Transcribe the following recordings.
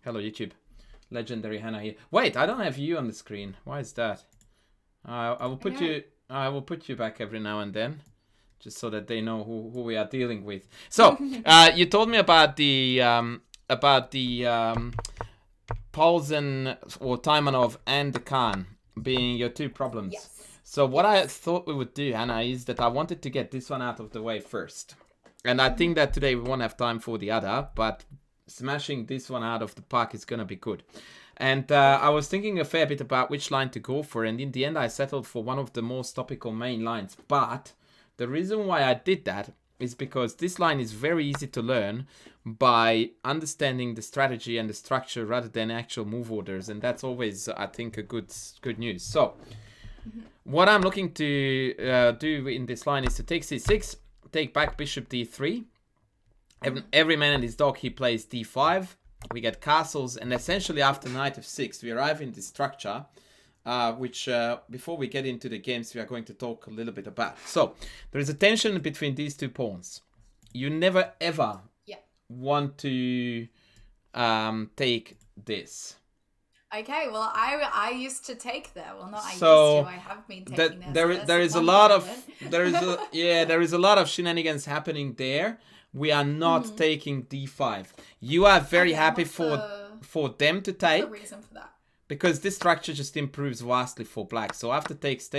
Hello, YouTube. Legendary Hannah here. Wait, I don't have you on the screen. Why is that? I will put you. I will put you back every now and then, just so that they know who we are dealing with. So, you told me about the Paulsen or Taimanov and the Khan being your two problems. Yes. So what I thought we would do, Hannah, is that I wanted to get this one out of the way first. And I think that today we won't have time for the other, but smashing this one out of the park is going to be good. And I was thinking a fair bit about which line to go for, and in the end I settled for one of the most topical main lines. But the reason why I did that is because this line is very easy to learn by understanding the strategy and the structure rather than actual move orders, and that's always, I think, a good news. So what I'm looking to do in this line is to take c6, take back bishop d3. Every man and his dog, he plays d5. We get castles, and essentially after knight f6, we arrive in this structure, which before we get into the games, we are going to talk a little bit about. So there is a tension between these two pawns. You never ever want to take this. Okay, well, I used to take there. Well, not I used to. I have been taking there. There is a lot of there is a lot of shenanigans happening there. We are not taking d5. You are very happy for them to take. What's the reason for that? Because this structure just improves vastly for black. So after takes,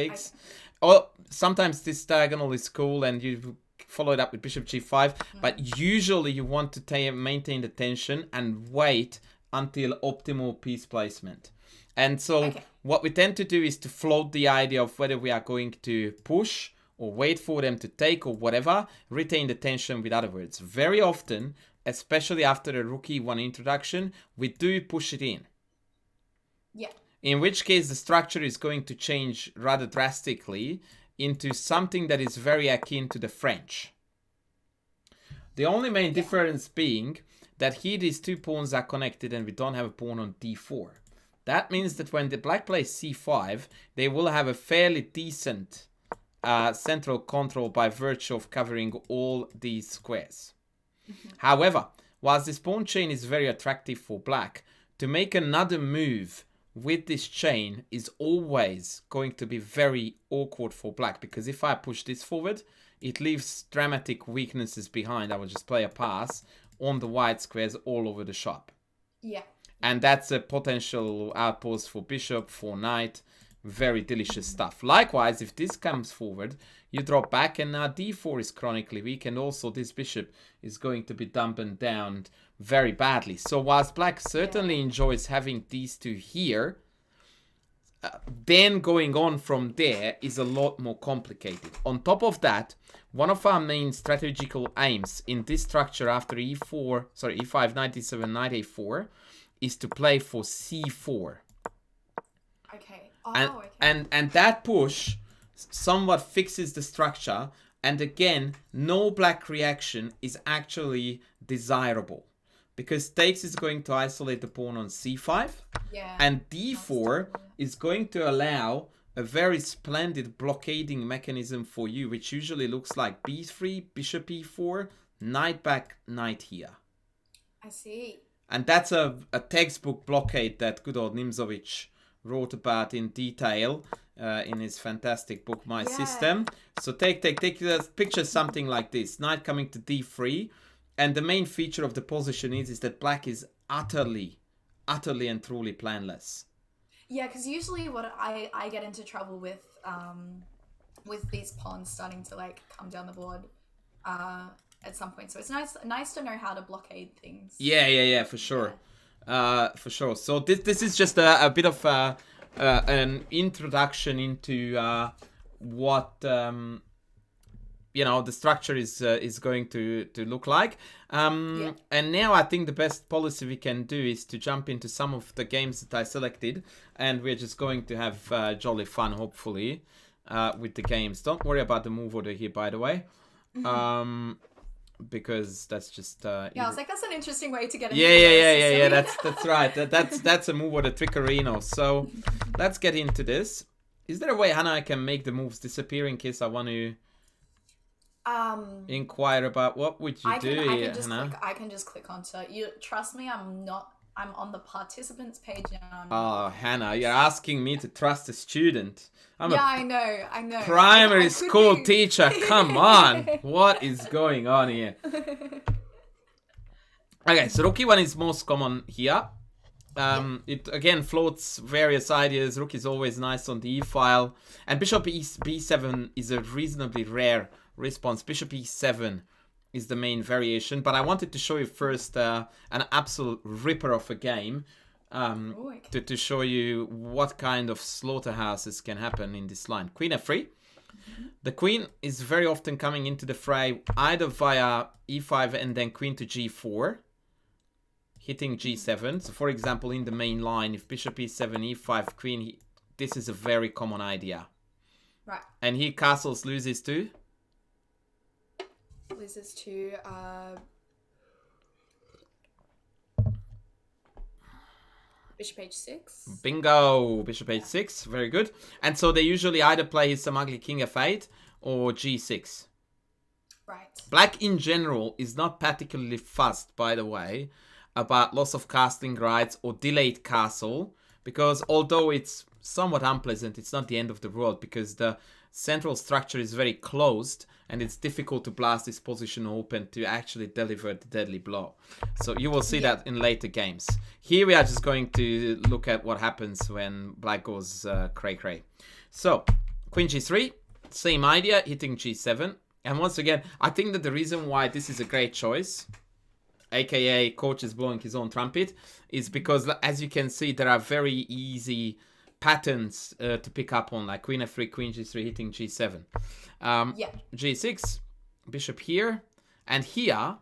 or sometimes this diagonal is cool and you follow it up with bishop g5. But usually you want to maintain the tension and wait until optimal piece placement. And so what we tend to do is to float the idea of whether we are going to push or wait for them to take or whatever, retain the tension with other words. Very often, especially after a rook e1 introduction, we do push it in. Yeah. In which case the structure is going to change rather drastically into something that is very akin to the French. The only main difference being that here these two pawns are connected and we don't have a pawn on d4. That means that when the black plays c5, they will have a fairly decent central control by virtue of covering all these squares. However, whilst this pawn chain is very attractive for black, to make another move with this chain is always going to be very awkward for black, because if I push this forward, it leaves dramatic weaknesses behind. I will just play a pass on the white squares all over the shop. Yeah. And that's a potential outpost for bishop, for knight. Very delicious stuff. Likewise, if this comes forward, you drop back and now d4 is chronically weak, and also this bishop is going to be dampened down very badly. So whilst black certainly enjoys having these two here, then going on from there is a lot more complicated. On top of that, one of our main strategical aims in this structure after e5, knight d7, knight a4 is to play for c4. Okay. And that push somewhat fixes the structure, and again, no black reaction is actually desirable, because takes is going to isolate the pawn on c5, and d4 is going to allow a very splendid blockading mechanism for you, which usually looks like b3, bishop e4, knight back, knight here. I see. And that's a textbook blockade that good old Nimzovich wrote about in detail in his fantastic book, My System. So take picture something like this. Knight coming to d3. And the main feature of the position is that black is utterly and truly planless. Yeah, because usually what I get into trouble with these pawns starting to like come down the board at some point. So it's nice to know how to blockade things. Yeah, for sure. For sure. So this is just a bit of an introduction into what the structure is going to look like. And now I think the best policy we can do is to jump into some of the games that I selected, and we're just going to have jolly fun, hopefully, with the games. Don't worry about the move order here, by the way. Because that's just I was like, that's an interesting way to get into yeah, that's right. That's a move order trickerino. So let's get into this. Is there a way, Hannah, I can make the moves disappear in case I want to inquire about what would you do here, Hannah? I can just click onto it. You trust me, I'm not I'm on the participants page now. Oh, Hannah, you're asking me to trust a student. I'm Yeah, a I know. primary I could school be- teacher. Come on. What is going on here? Okay, so rook e1 is most common here. It again floats various ideas. Rook is always nice on the e file. And bishop b7 is a reasonably rare response. Bishop e7 is the main variation. But I wanted to show you first an absolute ripper of a game. To show you what kind of slaughterhouses can happen in this line. Queen f3. The queen is very often coming into the fray either via e5 and then queen to g4. Hitting g7. So for example, in the main line, if bishop e7, e5, queen, this is a very common idea. Right. And he castles loses to? Loses to bishop h6. Bingo! Bishop h6. Very good. And so they usually either play some ugly king f8 or g6. Right. Black in general is not particularly fussed, by the way, about loss of castling rights or delayed castle, because although it's somewhat unpleasant, it's not the end of the world, because the central structure is very closed and it's difficult to blast this position open to actually deliver the deadly blow. So you will see that in later games. Here we are just going to look at what happens when black goes cray-cray. So queen g3, same idea, hitting g7. And once again, I think that the reason why this is a great choice, aka coach is blowing his own trumpet, is because as you can see, there are very easy patterns to pick up on, like queen f3, queen g3, hitting g7. G6, bishop here, and here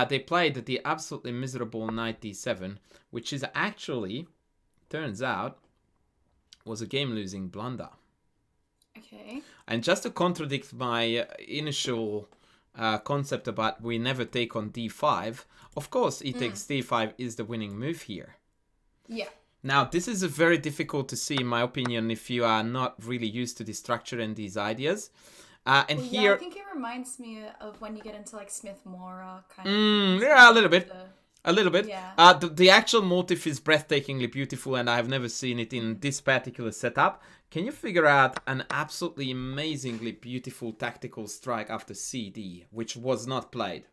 they played the absolutely miserable knight d7, which is actually, turns out, was a game-losing blunder. Okay. And just to contradict my initial concept about we never take on d5, of course e takes d5 is the winning move here. Yeah. Now this is a very difficult to see, in my opinion, if you are not really used to this structure and these ideas. And well, here, I think it reminds me of when you get into like Smith-Morra kind of. Yeah, a little bit. A little bit. Yeah. The actual motif is breathtakingly beautiful, and I have never seen it in this particular setup. Can you figure out an absolutely amazingly beautiful tactical strike after CD, which was not played?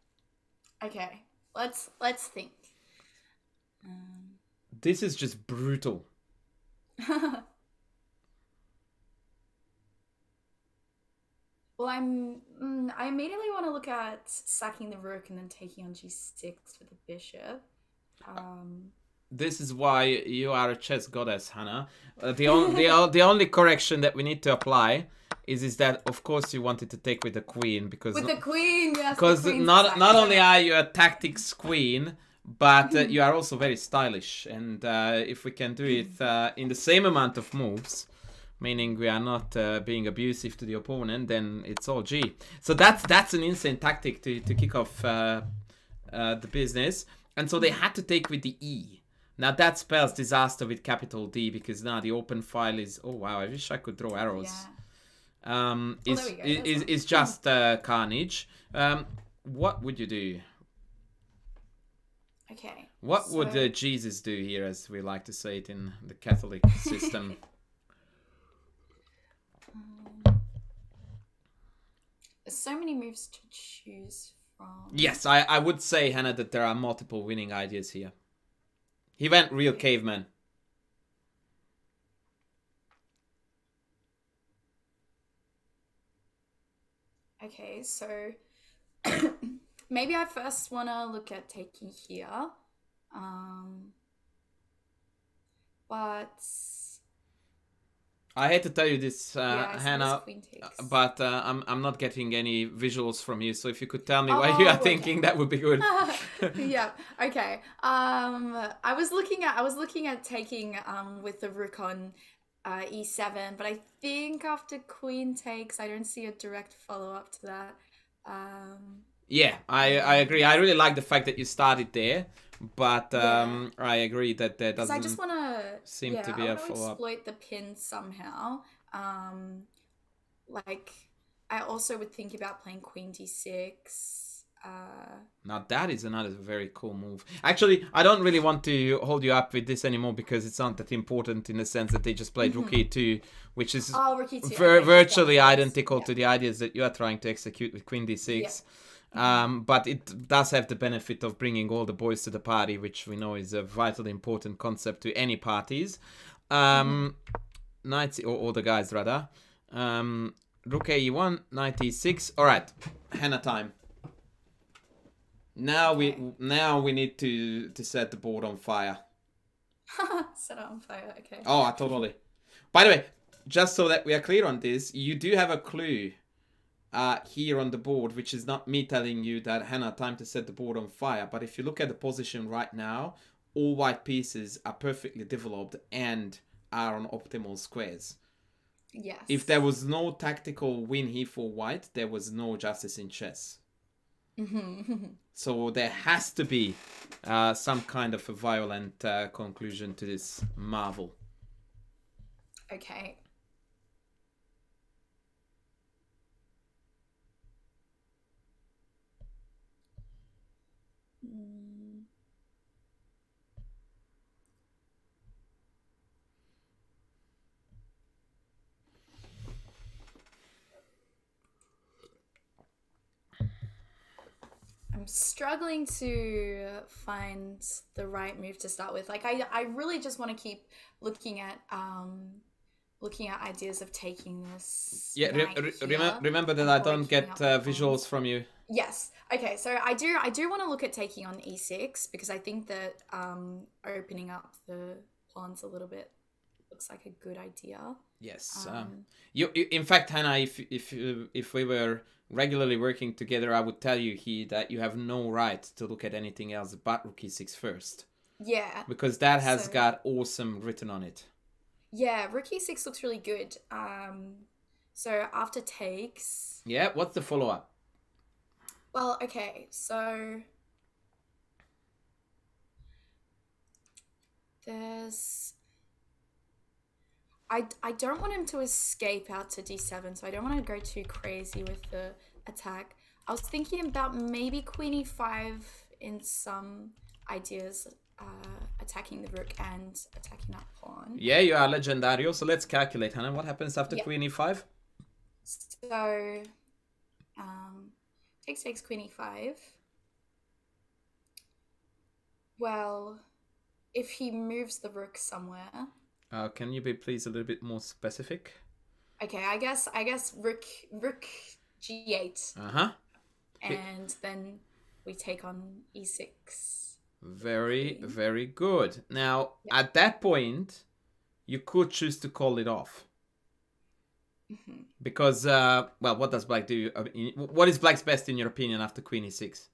Okay, let's think. This is just brutal. Well, I immediately want to look at sacking the rook and then taking on g6 with the bishop. This is why you are a chess goddess, Hannah. The only correction that we need to apply is that, of course, you wanted to take with the queen, because with the queen, yes. Because not only are you a tactics queen, but you are also very stylish. And if we can do it in the same amount of moves, meaning we are not being abusive to the opponent, then it's all G. So that's an insane tactic to kick off the business. And so they had to take with the E. Now that spells disaster with capital D, because now the open file is, oh wow, I wish I could draw arrows. Yeah. Is just carnage. What would you do? Okay. What would Jesus do here, as we like to say it in the Catholic system? There's so many moves to choose from. Yes, I would say, Hannah, that there are multiple winning ideas here. He went real caveman. Okay, so maybe I first want to look at taking here. But I hate to tell you this, Hannah, queen takes. but I'm not getting any visuals from you. So if you could tell me what you are thinking, that would be good. Yeah. Okay. I was looking at taking with the rook on e7, but I think after queen takes, I don't see a direct follow up to that. Yeah, I agree. I really like the fact that you started there, but I agree that there doesn't I just want to seem to be a follow-up. Exploit the pin somehow. Like, I also would think about playing queen d6. Now that is another very cool move. Actually, I don't really want to hold you up with this anymore because it's not that important in the sense that they just played Rook E2, which is Rook E2, okay, virtually identical to the ideas that you are trying to execute with Queen D6. But it does have the benefit of bringing all the boys to the party, which we know is a vitally important concept to any parties. Knights, or the guys rather. Rook E1, Knight E6. All right, Hannah time. Now we need to set the board on fire. Set it on fire, okay. Oh, totally. By the way, just so that we are clear on this, you do have a clue here on the board, which is not me telling you that, Hannah, time to set the board on fire. But if you look at the position right now, all white pieces are perfectly developed and are on optimal squares. Yes. If there was no tactical win here for white, there was no justice in chess. So there has to be some kind of a violent conclusion to this marvel. Okay. I'm struggling to find the right move to start with. Like I really just want to keep looking at ideas of taking this. Yeah, remember that I don't get visuals from you. Yes. Okay. So I do want to look at taking on e6 because I think that opening up the pawns a little bit looks like a good idea. Yes. You in fact, Hannah, if we were regularly working together, I would tell you here that you have no right to look at anything else but Rook E6 first. Yeah. Because that has got awesome written on it. Yeah, Rook E6 looks really good. So after takes. Yeah, what's the follow-up? Well, okay, so there's. I don't want him to escape out to d7, so I don't want to go too crazy with the attack. I was thinking about maybe Queen e5 in some ideas, attacking the rook and attacking that pawn. Yeah, you are legendario, so let's calculate, Hannah. What happens after Queen e5? So, takes Queen e5. Well, if he moves the rook somewhere. Can you be please a little bit more specific? Okay, I guess rook g8. And then we take on e6. Very good. Now, at that point, you could choose to call it off. Because, well, what does black do? What is black's best in your opinion after Queen e6?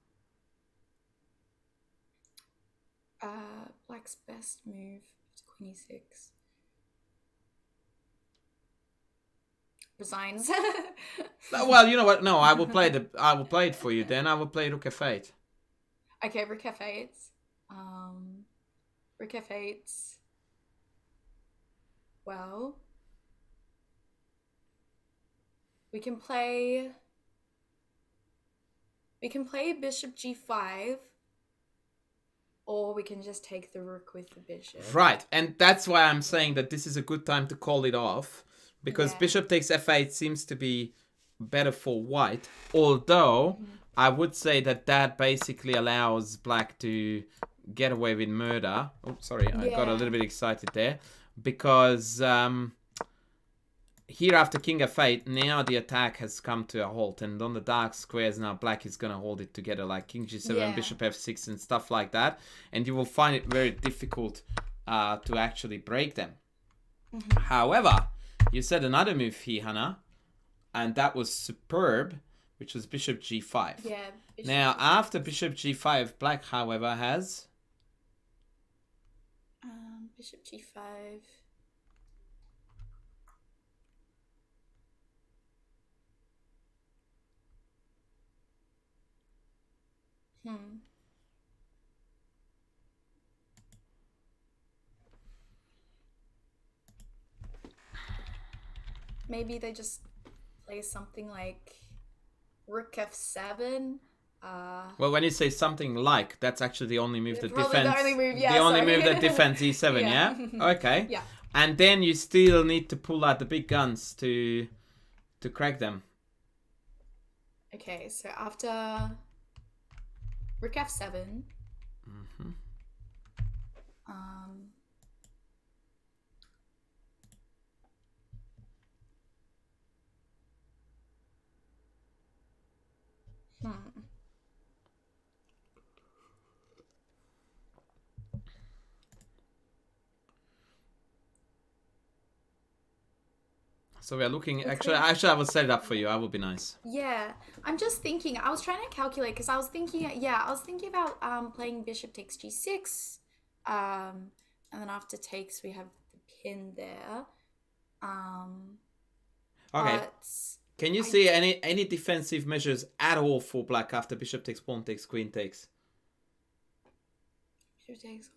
Black's best move to Queen e6. Resigns. Well, you know what? No, I will play it for you. Then I will play Rook f8. Okay, Rook f8. Rook f8. Well, we can play bishop g5, or we can just take the rook with the bishop. Right, and that's why I'm saying that this is a good time to call it off. Because bishop takes f8 seems to be better for white. Although, I would say that basically allows black to get away with murder. Oh, sorry, I got a little bit excited there. Because here after king f8, now the attack has come to a halt. And on the dark squares, now black is going to hold it together like king g7, bishop f6 and stuff like that. And you will find it very difficult to actually break them. However, you said another move here, Hannah, and that was superb, which was bishop g5. Yeah. Now, after bishop g5, black, however, has... Bishop g5. Maybe they just play something like rook f7 Well, when you say something like, that's actually the only move that Probably defends. the only move, yeah, the only sorry. move that defends e7, yeah? Okay. Yeah. And then you still need to pull out the big guns to crack them. Okay, so after Rook F7. Mm-hmm. So we are looking. Actually, I will set it up for you. I will be nice. Yeah, I'm just thinking. I was trying to calculate because I was thinking. Yeah, I was thinking about playing bishop takes g6, and then after takes we have the pin there. Okay. But Can you see any defensive measures at all for black after bishop takes, pawn takes, queen takes? bishop takes.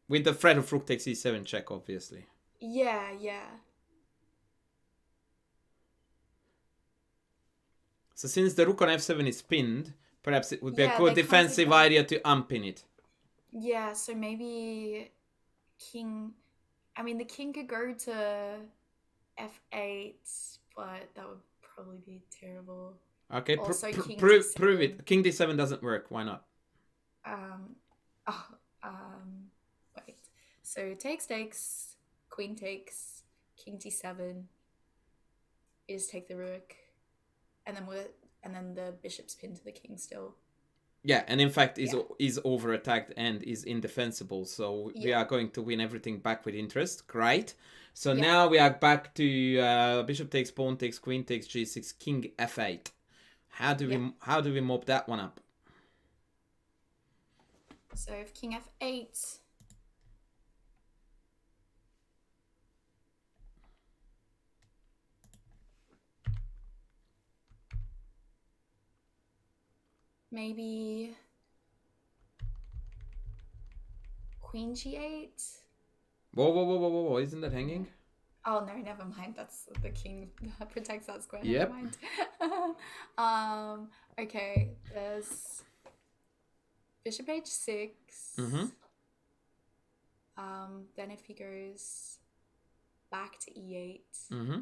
With the threat of rook takes e7 check, obviously. Yeah. So since the rook on f7 is pinned, perhaps it would be a Yeah, good they defensive can't idea to unpin it. Yeah, so maybe king. I mean, the king could go to f8, but that would probably be terrible. Okay, Also, king prove d7. it. King d7 doesn't work. Why not? Wait. So takes, queen takes, king d7 is take the rook, and then the bishop's pinned to the king still. Yeah, and in fact is over attacked and is indefensible. So we are going to win everything back with interest. Great. So now we are back to bishop takes, pawn takes, queen takes, g6, king f8. How do we mop that one up? So if king f8. Maybe queen g8. Whoa! Isn't that hanging? Oh no, never mind. That's the king that protects that square. Yep. Never mind. Okay. There's bishop h6. Mm-hmm. Then if he goes back to e8. Mm-hmm.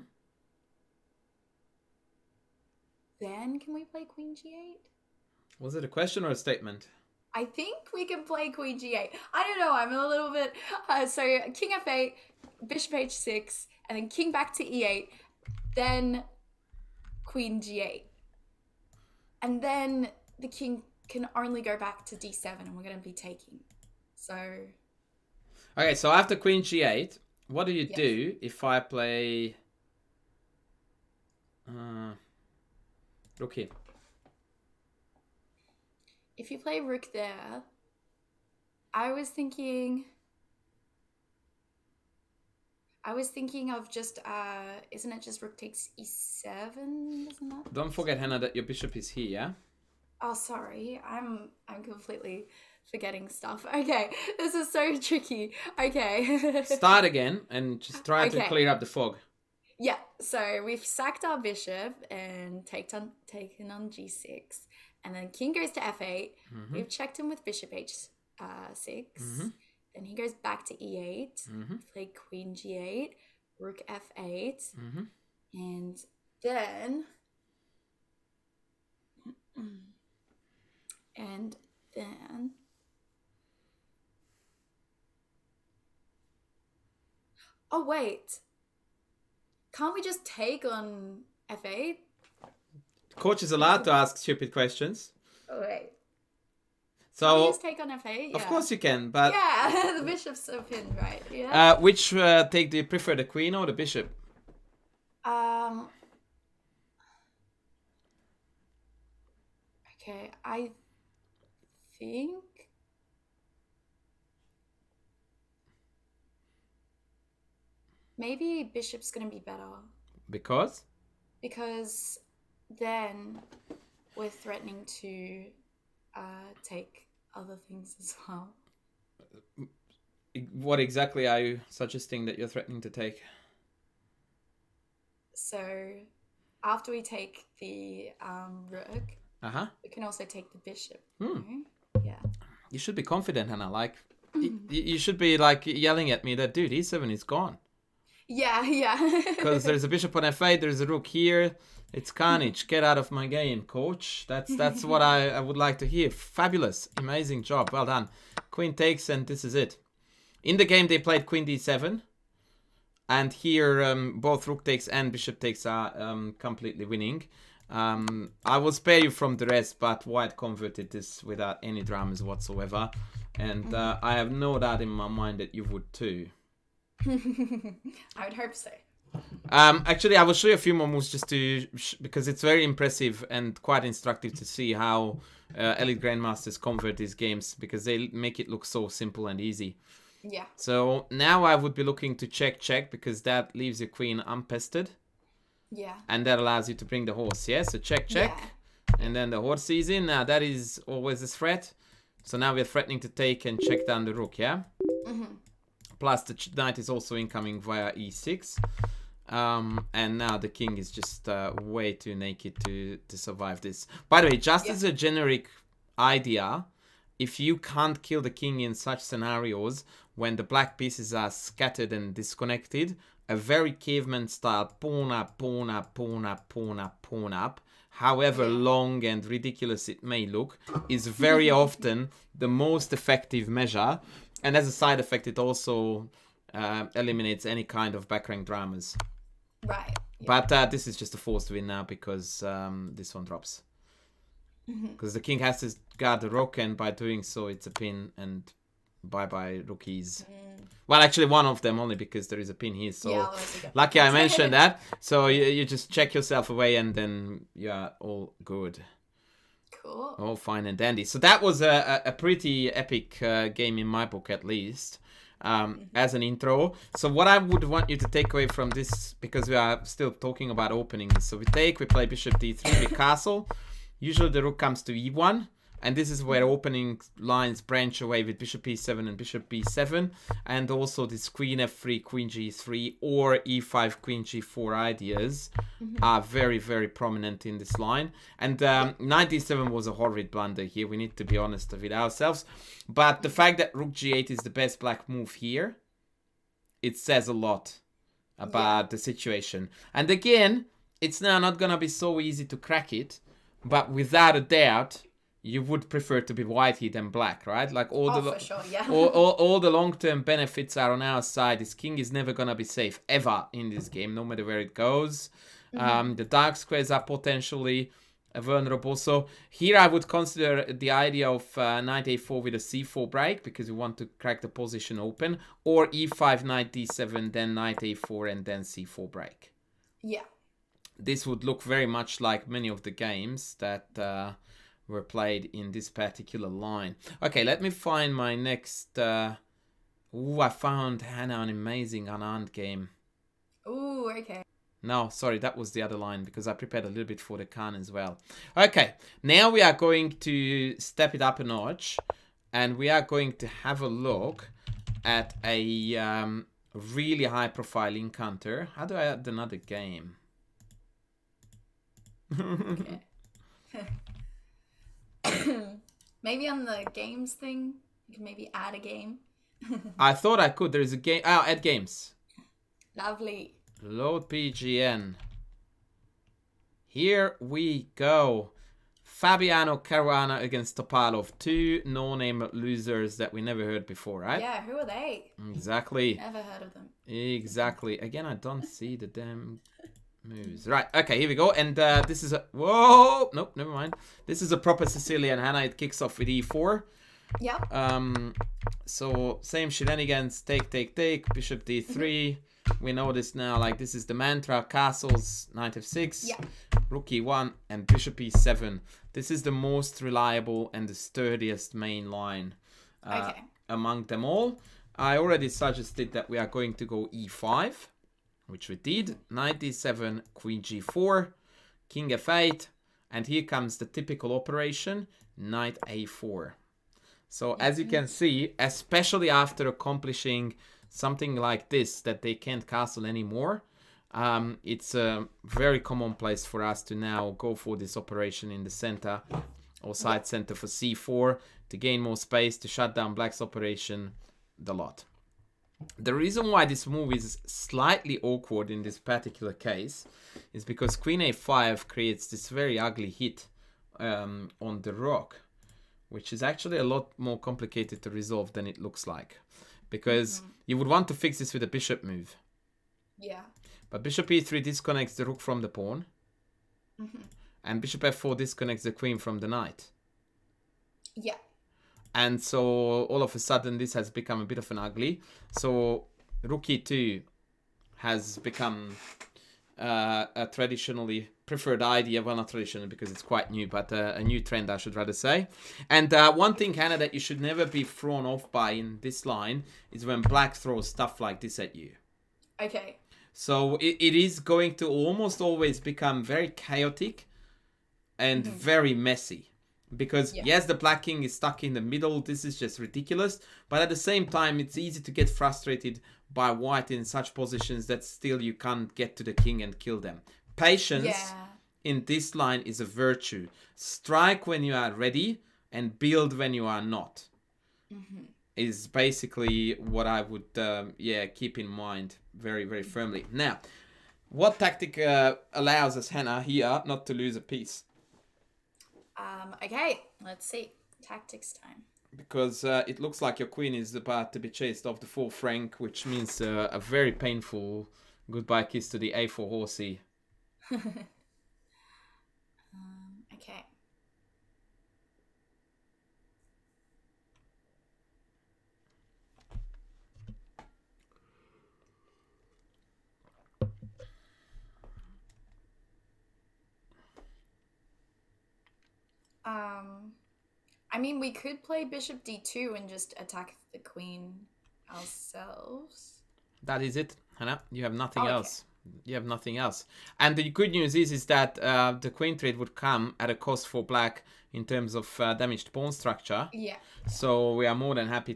Then can we play queen g8? Was it a question or a statement? I think we can play queen g8. I don't know. I'm a little bit... so king f8, bishop h6, and then king back to e8, then queen g8. And then the king can only go back to d7, and we're going to be taking. So... Okay, so after queen g8, what do you do if I play... rook here? If you play rook there, I was thinking of just, isn't it just rook takes e7? Isn't that? Don't forget, Hannah, that your bishop is here, yeah? Oh, sorry. I'm completely forgetting stuff. Okay, this is so tricky. Okay. Start again and just try to clear up the fog. Yeah, so we've sacked our bishop and taken on g6. And then king goes to f8. Mm-hmm. We've checked him with bishop h6. Mm-hmm. Then he goes back to e8. Mm-hmm. Play queen g8. Rook f8. Mm-hmm. And then... Oh, wait. Can't we just take on f8? Coach is allowed to ask stupid questions. Oh, wait. So, can we just take on f8? Yeah. Of course you can, but... Yeah, the bishop's so pinned, right? Yeah. Which take do you prefer, the queen or the bishop? Okay, I think... maybe bishop's going to be better. Because? Because then we're threatening to take other things as well. What exactly are you suggesting that you're threatening to take? So after we take the rook, Uh-huh. we can also take the bishop. Hmm. No? Yeah. You should be confident, Hannah. Like, you should be like yelling at me that, dude, e7 is gone. Yeah, yeah. Because there's a bishop on f8, there's a rook here. It's carnage. Get out of my game, coach. That's what I would like to hear. Fabulous. Amazing job. Well done. Queen takes, and this is it. In the game, they played queen d7. And here, both rook takes and bishop takes are completely winning. I will spare you from the rest, but white converted this without any dramas whatsoever. And I have no doubt in my mind that you would too. I would hope so. Actually, I will show you a few more moves just to because it's very impressive and quite instructive to see how elite grandmasters convert these games, because they make it look so simple and easy. Yeah. So now I would be looking to check because that leaves your queen unpestered. Yeah. And that allows you to bring the horse, yeah? So check. Yeah. And then the horse is in. Now that is always a threat. So now we're threatening to take and check down the rook, yeah? Plus the knight is also incoming via e6. And now the king is just way too naked to survive this. By the way, just as a generic idea, if you can't kill the king in such scenarios, when the black pieces are scattered and disconnected, a very caveman style pawn up, pawn up, pawn up, pawn up, pawn up, however long and ridiculous it may look, is very often the most effective measure. And as a side effect, it also eliminates any kind of back rank dramas. Right. Yeah. But this is just a forced win now because this one drops. Because the king has to guard the rook, and by doing so, it's a pin, and bye-bye rookies. Well, actually, one of them only, because there is a pin here. So lucky I mentioned that. So you just check yourself away, and then you're all good. Cool. All fine and dandy. So that was a pretty epic game in my book, at least. As an intro. So what I would want you to take away from this, because we are still talking about opening. So we play bishop d3, we castle. Usually the rook comes to e1, and this is where opening lines branch away with bishop e7 and bishop b7, and also this queen f3, queen g3, or e5, queen g4 ideas are very, very prominent in this line. And knight d7 was a horrid blunder here. We need to be honest with ourselves. But the fact that rook g8 is the best black move here, it says a lot about the situation. And again, it's now not gonna be so easy to crack it, but without a doubt, you would prefer to be white here than black, right? Like all for sure, yeah. all the long-term benefits are on our side. This king is never gonna be safe ever in this game, no matter where it goes. The dark squares are potentially vulnerable. So here I would consider the idea of knight a4 with a c4 break, because we want to crack the position open, or e5, knight d7, then knight a4, and then c4 break. Yeah. This would look very much like many of the games that were played in this particular line. Okay, let me find my next... Ooh, I found Hannah an amazing unarmed game. Ooh, okay. No, sorry, that was the other line, because I prepared a little bit for the Khan as well. Okay, now we are going to step it up a notch, and we are going to have a look at a really high-profile encounter. How do I add another game? Okay. Maybe on the games thing, you can maybe add a game. I thought I could. There is a game. Oh, add games. Lovely. Load PGN. Here we go. Fabiano Caruana against Topalov. Two no-name losers that we never heard before, right? Yeah, who are they? Exactly. Never heard of them. Exactly. Again, I don't see the damn moves. Right, okay, here we go. And this is a... Whoa! Nope, never mind. This is a proper Sicilian, Hannah. It kicks off with e4. Yep. So, same shenanigans. Take, bishop d3. We know this now. Like, this is the mantra. Castles, knight f6. Yeah. Rook e1 and bishop e7. This is the most reliable and the sturdiest main line among them all. I already suggested that we are going to go e5, which we did. Knight d7, queen g4, king f8, and here comes the typical operation, knight a4. So as you can see, especially after accomplishing something like this, that they can't castle anymore, It's a very commonplace for us to now go for this operation in the center or side center for c4 to gain more space, to shut down black's operation, the lot. The reason why this move is slightly awkward in this particular case is because queen a5 creates this very ugly hit on the rook, which is actually a lot more complicated to resolve than it looks like. Because you would want to fix this with a bishop move. Yeah. But bishop e3 disconnects the rook from the pawn. And bishop f4 disconnects the queen from the knight. Yeah. And so all of a sudden this has become a bit of an ugly. So rook e2 has become a traditionally preferred idea. Well, not traditional because it's quite new, but a new trend, I should rather say. And one thing, Hannah, that you should never be thrown off by in this line is when black throws stuff like this at you. Okay. So it is going to almost always become very chaotic and very messy. Because, yes, the black king is stuck in the middle. This is just ridiculous. But at the same time, it's easy to get frustrated by white in such positions that still you can't get to the king and kill them. Patience in this line is a virtue. Strike when you are ready and build when you are not. Is basically what I would keep in mind very, very firmly. Now, what tactic allows us, Hannah, here not to lose a piece? Okay, let's see. Tactics time. Because it looks like your queen is about to be chased off the 4th rank, which means a very painful goodbye kiss to the a4 horsey. Okay. I mean, we could play bishop d2 and just attack the queen ourselves. That is it, Hannah. You have nothing else. You have nothing else. And the good news is that the queen trade would come at a cost for black in terms of damaged pawn structure. Yeah. So we are more than happy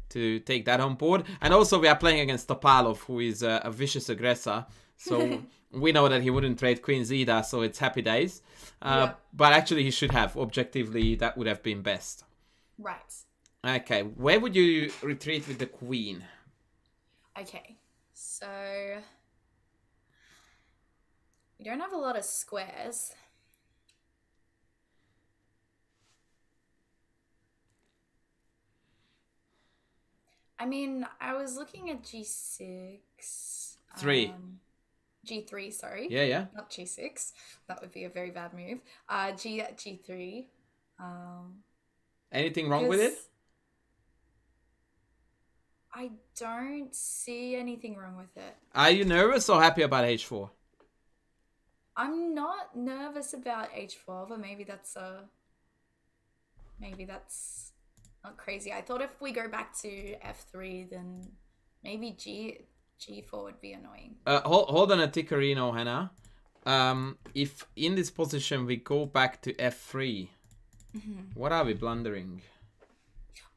to take that on board. And also we are playing against Topalov, who is a vicious aggressor. So we know that he wouldn't trade queens either, so it's happy days. But actually he should have. Objectively, that would have been best. Right. Okay, where would you retreat with the queen? Okay, so we don't have a lot of squares. I mean, I was looking at g6. 3. G3, sorry. Yeah. Not g6. That would be a very bad move. G3. Anything wrong with it? I don't see anything wrong with it. Are you nervous or happy about h4? I'm not nervous about h4, but maybe that's not crazy. I thought if we go back to f3, then maybe g4 would be annoying. Hold on a tickerino, Hannah. If in this position we go back to f3, what are we blundering?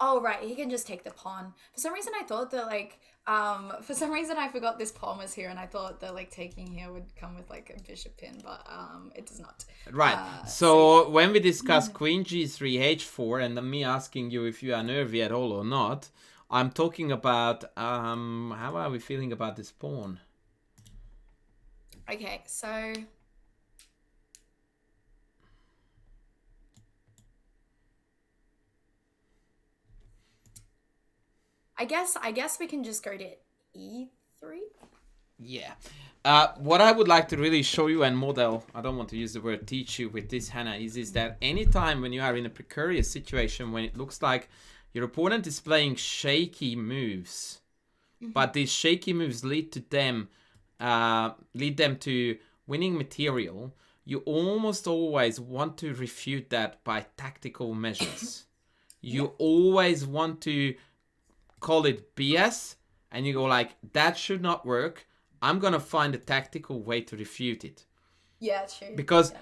Oh, right. He can just take the pawn. For some reason, I thought that, like, for some reason, I forgot this pawn was here, and I thought that, like, taking here would come with, like, a bishop pin, but it does not. Right. So when we discuss queen g3, h4, and me asking you if you are nervy at all or not, I'm talking about, how are we feeling about this pawn? Okay, so I guess we can just go to e3. Yeah. What I would like to really show you and model, I don't want to use the word teach you with this, Hannah, is that anytime when you are in a precarious situation, when it looks like your opponent is playing shaky moves, but these shaky moves lead them to winning material, you almost always want to refute that by tactical measures. You always want to call it BS, and you go like, that should not work. I'm going to find a tactical way to refute it. Yeah, true. Because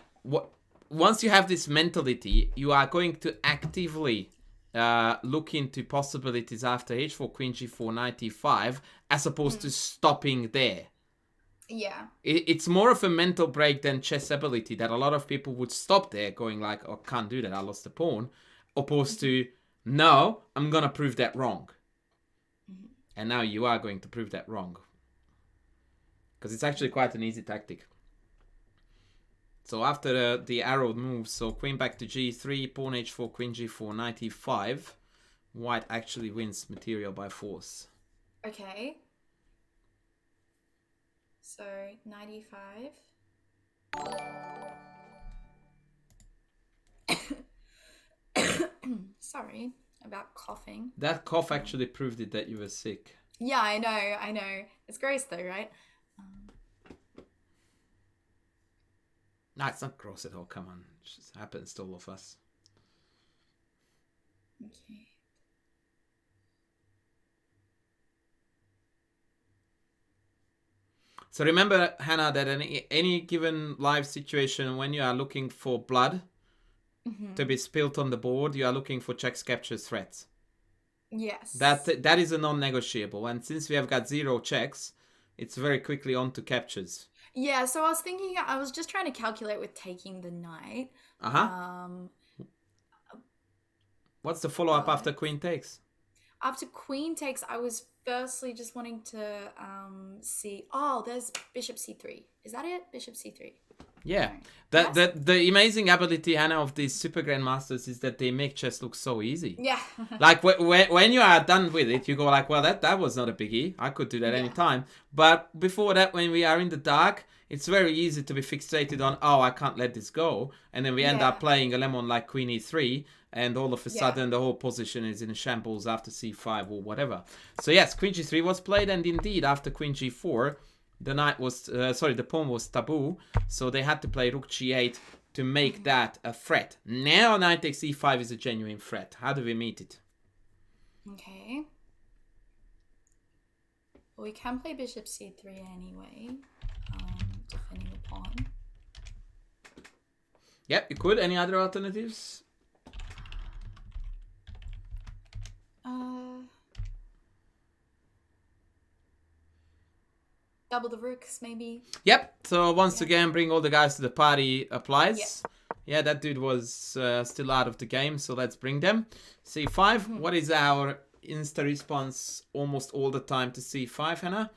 once you have this mentality, you are going to actively look into possibilities after h4, queen g4, knight e5, as opposed to stopping there. Yeah. It's more of a mental break than chess ability that a lot of people would stop there going like, oh, can't do that, I lost the pawn. Opposed to, no, I'm going to prove that wrong. And now you are going to prove that wrong. Because it's actually quite an easy tactic. So after the arrow moves, so queen back to g3, pawn h4, queen g4, knight e5, white actually wins material by force. Okay. So 95. Sorry about coughing. That cough actually proved it that you were sick. Yeah, I know. It's gross though, right? No, it's not gross at all. Come on. It just happens to all of us. Okay. So remember, Hannah, that in any given live situation, when you are looking for blood to be spilt on the board, you are looking for checks, captures, threats. Yes. That is a non-negotiable. And since we have got 0 checks, it's very quickly on to captures. Yeah, so I was just trying to calculate with taking the knight. What's the follow-up after queen takes? After queen takes, I was firstly just wanting to see. Oh, there's bishop c3. Is that it? Bishop c3. Yeah. The amazing ability, Hannah, of these super grandmasters is that they make chess look so easy. Yeah. Like when you are done with it, you go like, well, that was not a biggie. I could do that anytime. But before that, when we are in the dark, it's very easy to be fixated on, oh, I can't let this go. And then we end up playing a lemon like queen e3. And all of a sudden, the whole position is in shambles after c5 or whatever. So yes, queen g3 was played. And indeed, after queen g4, the knight was, the pawn was taboo. So they had to play rook g8 to make that a threat. Now knight takes e5 is a genuine threat. How do we meet it? Okay. Well, we can play bishop c3 anyway, defending the pawn. Yep, you could. Any other alternatives? Double the rooks, maybe. Yep. So once again, bring all the guys to the party applies. Yep. Yeah, that dude was still out of the game, so let's bring them. c5. What is our insta response almost all the time to c5, Hannah?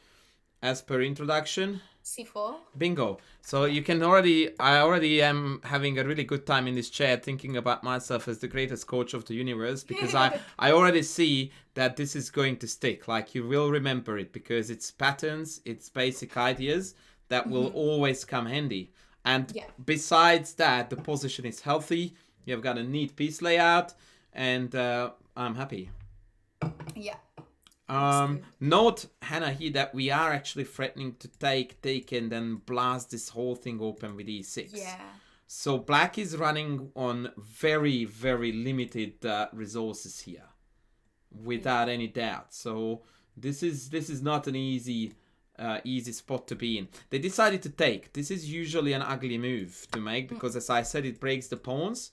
As per introduction. c4. Bingo. So you can I already am having a really good time in this chair thinking about myself as the greatest coach of the universe, because I already see that this is going to stick. Like, you will remember it because it's patterns, it's basic ideas that will always come handy. And besides that, the position is healthy. You've got a neat piece layout, and I'm happy. Yeah. Note, Hannah, here that we are actually threatening to take and then blast this whole thing open with e6. Yeah. So black is running on very, very limited resources here, without any doubt. So this is not an easy spot to be in. They decided to take. This is usually an ugly move to make because, as I said, it breaks the pawns,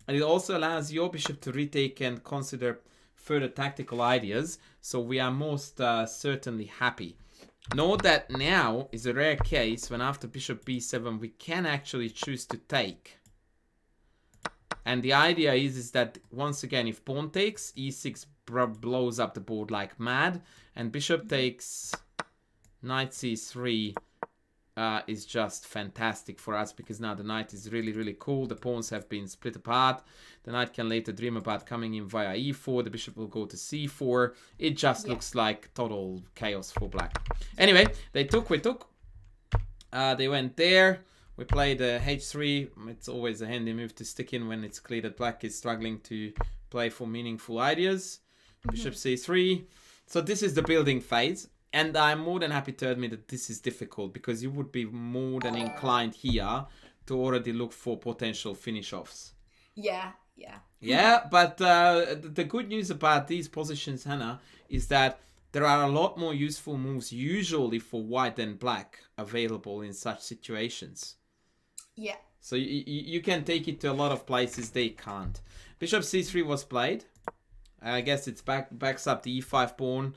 and it also allows your bishop to retake and consider further tactical ideas, so we are most certainly happy. Note that now is a rare case when after bishop b7 we can actually choose to take. And the idea is that once again, if pawn takes, e6 blows up the board like mad, and bishop takes, knight c3 is just fantastic for us, because now the knight is really, really cool. The pawns have been split apart. The knight can later dream about coming in via e4. The bishop will go to c4. It just looks like total chaos for black. Anyway, they took, we took. They went there. We played h3. It's always a handy move to stick in when it's clear that black is struggling to play for meaningful ideas. Bishop c3. So this is the building phase. And I'm more than happy to admit that this is difficult, because you would be more than inclined here to already look for potential finish-offs. Yeah. Yeah, but the good news about these positions, Hannah, is that there are a lot more useful moves usually for white than black available in such situations. Yeah. So you can take it to a lot of places they can't. Bishop c3 was played. I guess it's backs up the e5 pawn.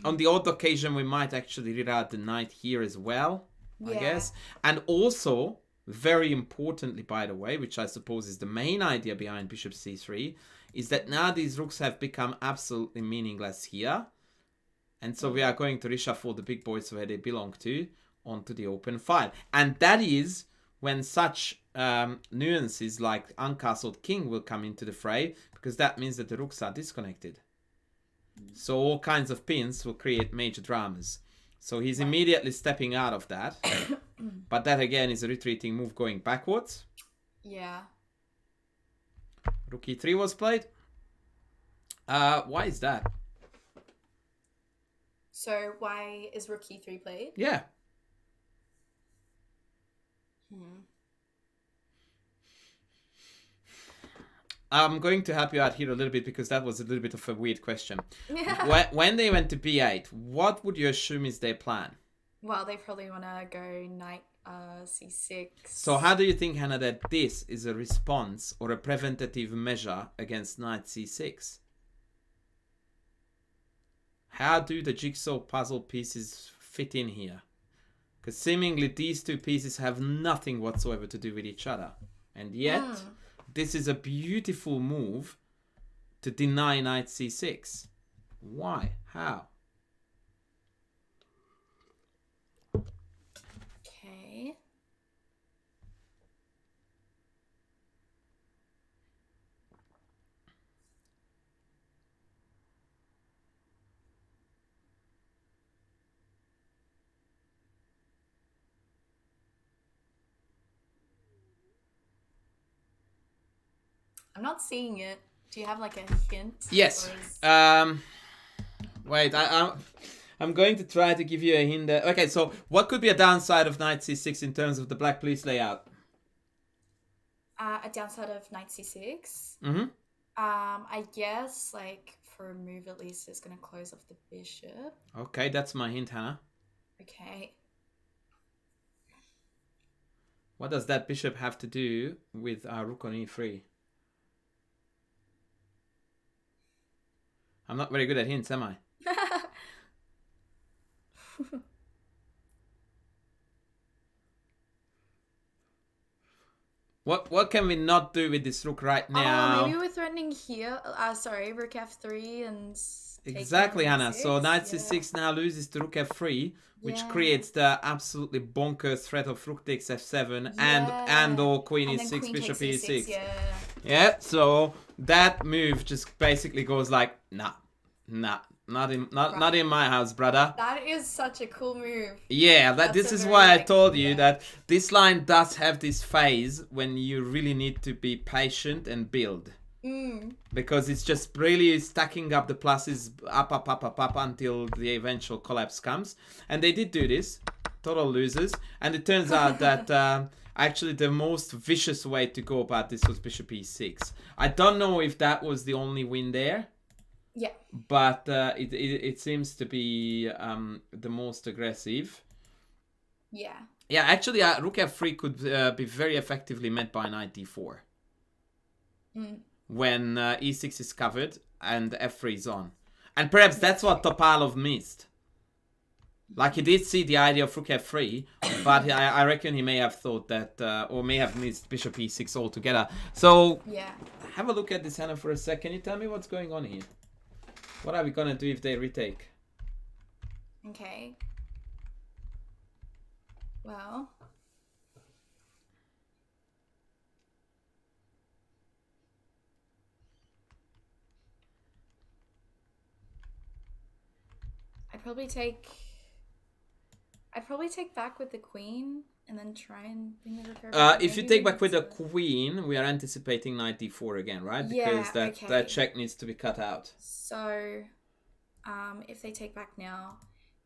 On the odd occasion, we might actually reroute the knight here as well. I Yeah. guess. And also, very importantly, by the way, which I suppose is the main idea behind bishop c3, is that now these rooks have become absolutely meaningless here. And so we are going to reshuffle the big boys where they belong to onto the open file. And that is when such nuances like uncastled king will come into the fray, because that means that the rooks are disconnected. So all kinds of pins will create major dramas. So he's immediately stepping out of that. But that again is a retreating move going backwards. Yeah. Rook e3 was played. Why is that? So why is Rook E3 played? Yeah. I'm going to help you out here a little bit because that was a little bit of a weird question. When they went to b8, what would you assume is their plan? Well, they probably want to go knight c6. So how do you think, Hannah, that this is a response or a preventative measure against knight c6? How do the jigsaw puzzle pieces fit in here? Because seemingly these two pieces have nothing whatsoever to do with each other. And yet, this is a beautiful move to deny knight c6. Why? How? Okay. I'm not seeing it. Do you have like a hint? Yes. Wait, I'm going to try to give you a hint there. Okay, so what could be a downside of knight c6 in terms of the black piece layout? A downside of knight c6? Mm-hmm. I guess, like, for a move at least, it's going to close off the bishop. Okay, that's my hint, Hannah. Okay. What does that bishop have to do with rook on e3? I'm not very good at hints, am I? What can we not do with this rook right now? Maybe we're threatening here. Sorry, rook f3 and... Exactly, Hannah. So knight c6 now loses to rook f3, which creates the absolutely bonkers threat of rook takes f7 and or queen e6, bishop e6. Yeah, so that move just basically goes like, nah, not in my house, brother. That is such a cool move. Yeah, this is why I told you that this line does have this phase when you really need to be patient and build. Because it's just really stacking up the pluses up until the eventual collapse comes. And they did do this. Total losers. And it turns out that actually the most vicious way to go about this was bishop e6. I don't know if that was the only win there. Yeah. But it seems to be the most aggressive. Yeah. Yeah, actually rook f3 could be very effectively met by knight d4. When e6 is covered and f3 is on. And perhaps that's what Topalov missed. Like, he did see the idea of rook f3, but I reckon he may have thought that, or may have missed bishop e6 altogether. So, have a look at this, Hannah, for a sec. Can you tell me what's going on here? What are we gonna do if they retake? Okay. Well... I'd probably take back with the queen and then try and bring the rook over. If you take back with the queen, we are anticipating knight d4 again, right? Because that check needs to be cut out. So, if they take back now,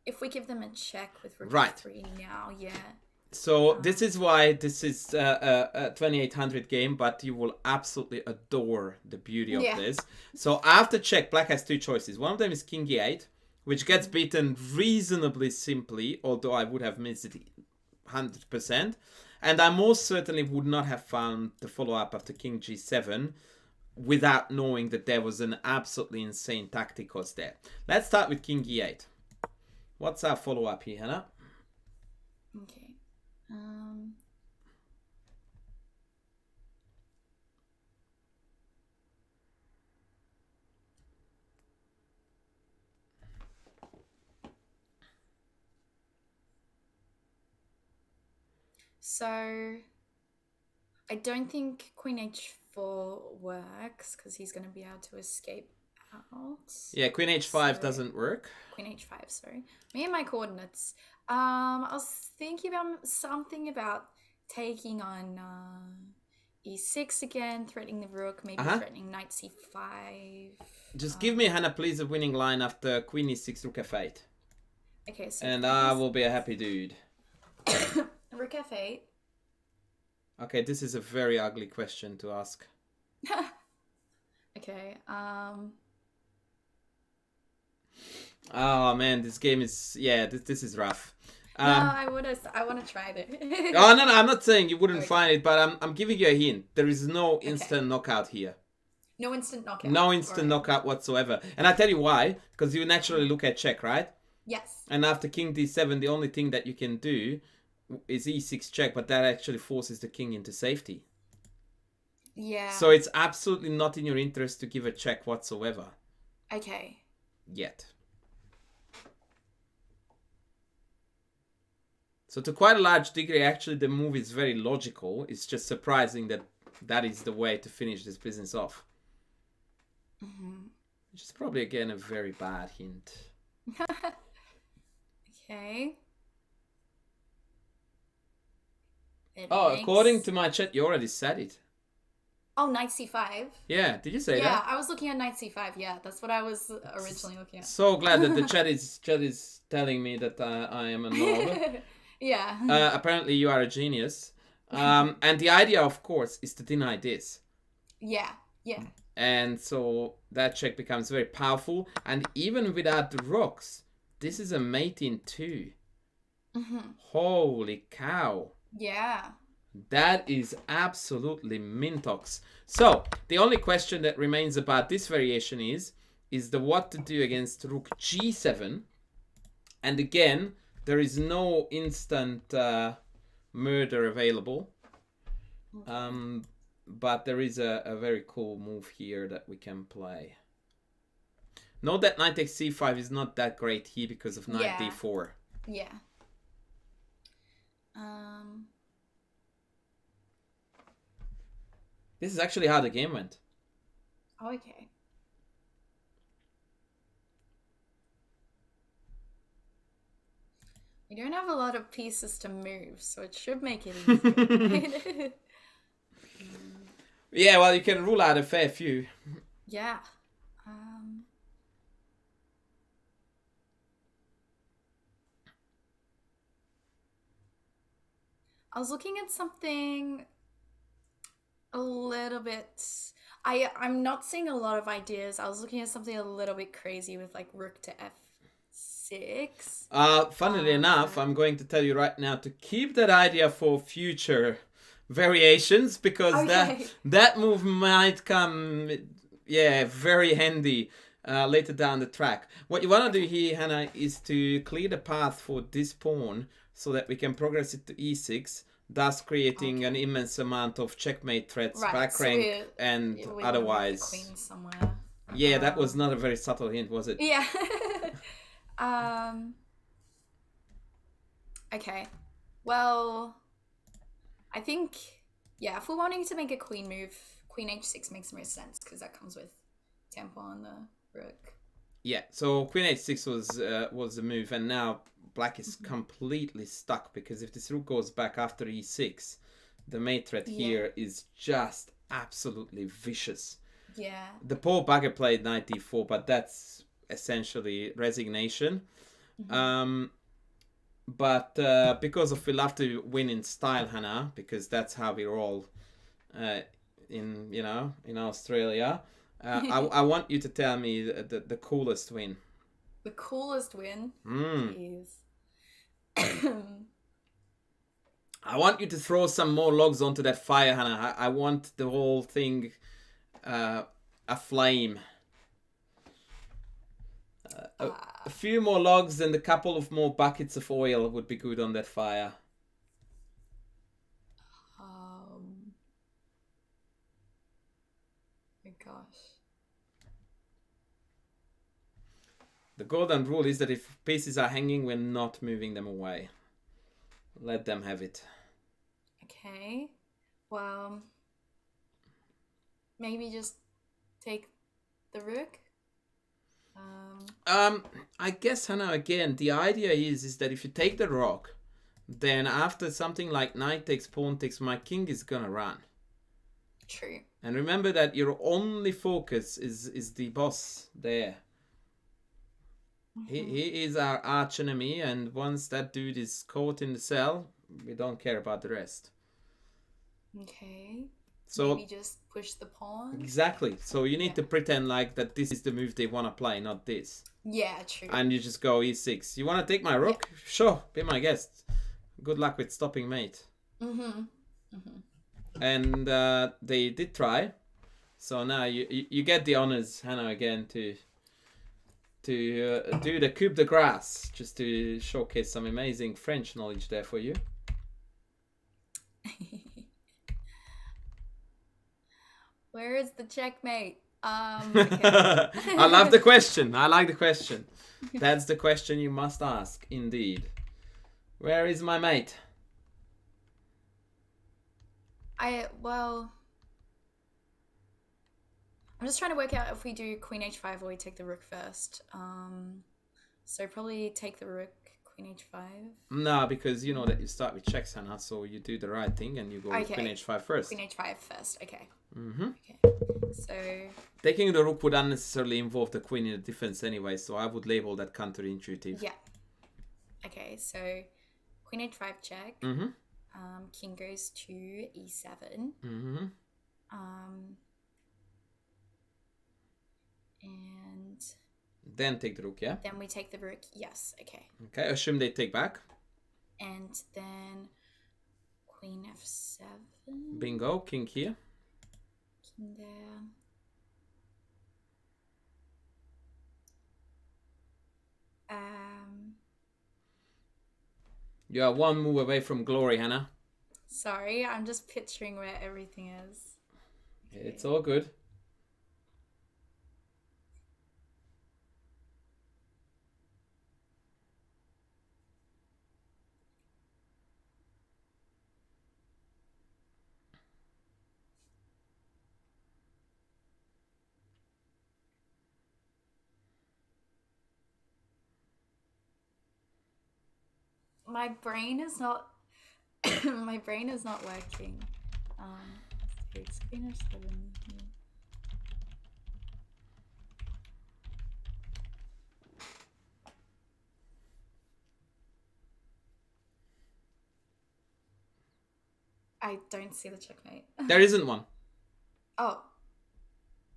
if we give them a check with rook f3 now, So this is why this is a 2800 game, but you will absolutely adore the beauty of this. So after check, black has two choices. One of them is king e8, which gets beaten reasonably simply, although I would have missed it 100%. And I most certainly would not have found the follow-up after king g7 without knowing that there was an absolutely insane tacticos there. Let's start with king e8. What's our follow-up here, Hannah? Okay. Um, so I don't think Queen H4 works because he's going to be able to escape out. Yeah, Queen H5 So- doesn't work. Queen H5, sorry. Me and my coordinates. I was thinking about something about taking on E6 again, threatening the rook, maybe threatening knight C5. Just give me, Hannah, please, a winning line after Queen E6, Rook F8. Okay, so And I will be a happy dude. Rook F8. Okay, this is a very ugly question to ask. Okay, Oh man, this game is this is rough. no, I want to try it. Oh no, I'm not saying you wouldn't find it, but I'm giving you a hint. There is no instant knockout here. No instant knockout. No instant knockout whatsoever. And I tell you why, because you naturally look at check, right? Yes. And after King D7, the only thing that you can do is E6 check, but that actually forces the king into safety. Yeah. So it's absolutely not in your interest to give a check whatsoever. Okay. Yet. So to quite a large degree, actually, the move is very logical. It's just surprising that that is the way to finish this business off. Which is probably, again, a very bad hint. Okay. According to my chat, you already said it. Oh, knight C5. Yeah, did you say that? Yeah, I was looking at knight C5. Yeah, that's what I was originally looking at. So glad that the chat is telling me that I am a knob. Yeah. Apparently you are a genius. And the idea, of course, is to deny this. Yeah. And so that check becomes very powerful. And even without the rocks, this is a mate in 2. Holy cow. Yeah. That is absolutely mintox. So the only question that remains about this variation is the what to do against Rook G7. And again, there is no instant murder available. But there is a very cool move here that we can play. Note that knight takes c5 is not that great here because of knight d4. Yeah. This is actually how the game went. Okay. We don't have a lot of pieces to move, so it should make it easy. Yeah, well, you can rule out a fair few. Yeah. I was looking at something a little bit... I'm not seeing a lot of ideas. I was looking at something a little bit crazy with like rook to f6. Funnily enough, I'm going to tell you right now to keep that idea for future variations because that move might come, very handy later down the track. What you want to do here, Hannah, is to clear the path for this pawn so that we can progress it to e6, thus creating an immense amount of checkmate threats, back rank, and otherwise. The queen somewhere. Yeah, that was not a very subtle hint, was it? Yeah. Okay. Well, I think, if we're wanting to make a queen move, queen h6 makes the most sense because that comes with tempo on the rook. Yeah, so queen h6 was the move, and now black is completely stuck because if this rook goes back after e6, the mate threat here is just absolutely vicious. Yeah. The poor bugger played knight d4, but that's essentially resignation. But because of we love to win in style, Hannah, because that's how we roll in Australia. I want you to tell me the coolest win. The coolest win is... I want you to throw some more logs onto that fire, Hannah. I want the whole thing aflame. A few more logs and a couple of more buckets of oil would be good on that fire. The golden rule is that if pieces are hanging, we're not moving them away. Let them have it. Okay. Well, maybe just take the rook. I guess, Hannah, again, the idea is that if you take the rook, then after something like knight takes, pawn takes, my king is gonna run. True. And remember that your only focus is the boss there. He is our arch enemy, and once that dude is caught in the cell, we don't care about the rest. Okay. So maybe just push the pawn. Exactly. So you need to pretend like that this is the move they want to play, not this. Yeah, true. And you just go e6. You want to take my rook? Yeah. Sure, be my guest. Good luck with stopping mate. And they did try. So now you get the honors, Hannah, again to do the coup de grace, just to showcase some amazing French knowledge there for you. Where is the checkmate? Okay. I love the question. I like the question. That's the question you must ask, indeed. Where is my mate? Well, I'm just trying to work out if we do queen h5 or we take the rook first. So probably take the rook, queen h5. No, because you know that you start with checks, Hannah, so you do the right thing and you go with queen h5 first. Queen h5 first, okay. Okay. So taking the rook would unnecessarily involve the queen in the defense anyway, so I would label that counterintuitive. Yeah. Okay, so queen h5 check. King goes to e7. And then take the rook, yeah? Then we take the rook, yes, okay. Okay, assume they take back. And then queen f7. Bingo, king here. King there. You are one move away from glory, Hannah. Sorry, I'm just picturing where everything is. Okay. It's all good. My brain is not my brain is not working. It's queen f7 here. I don't see the checkmate. There isn't one. Oh.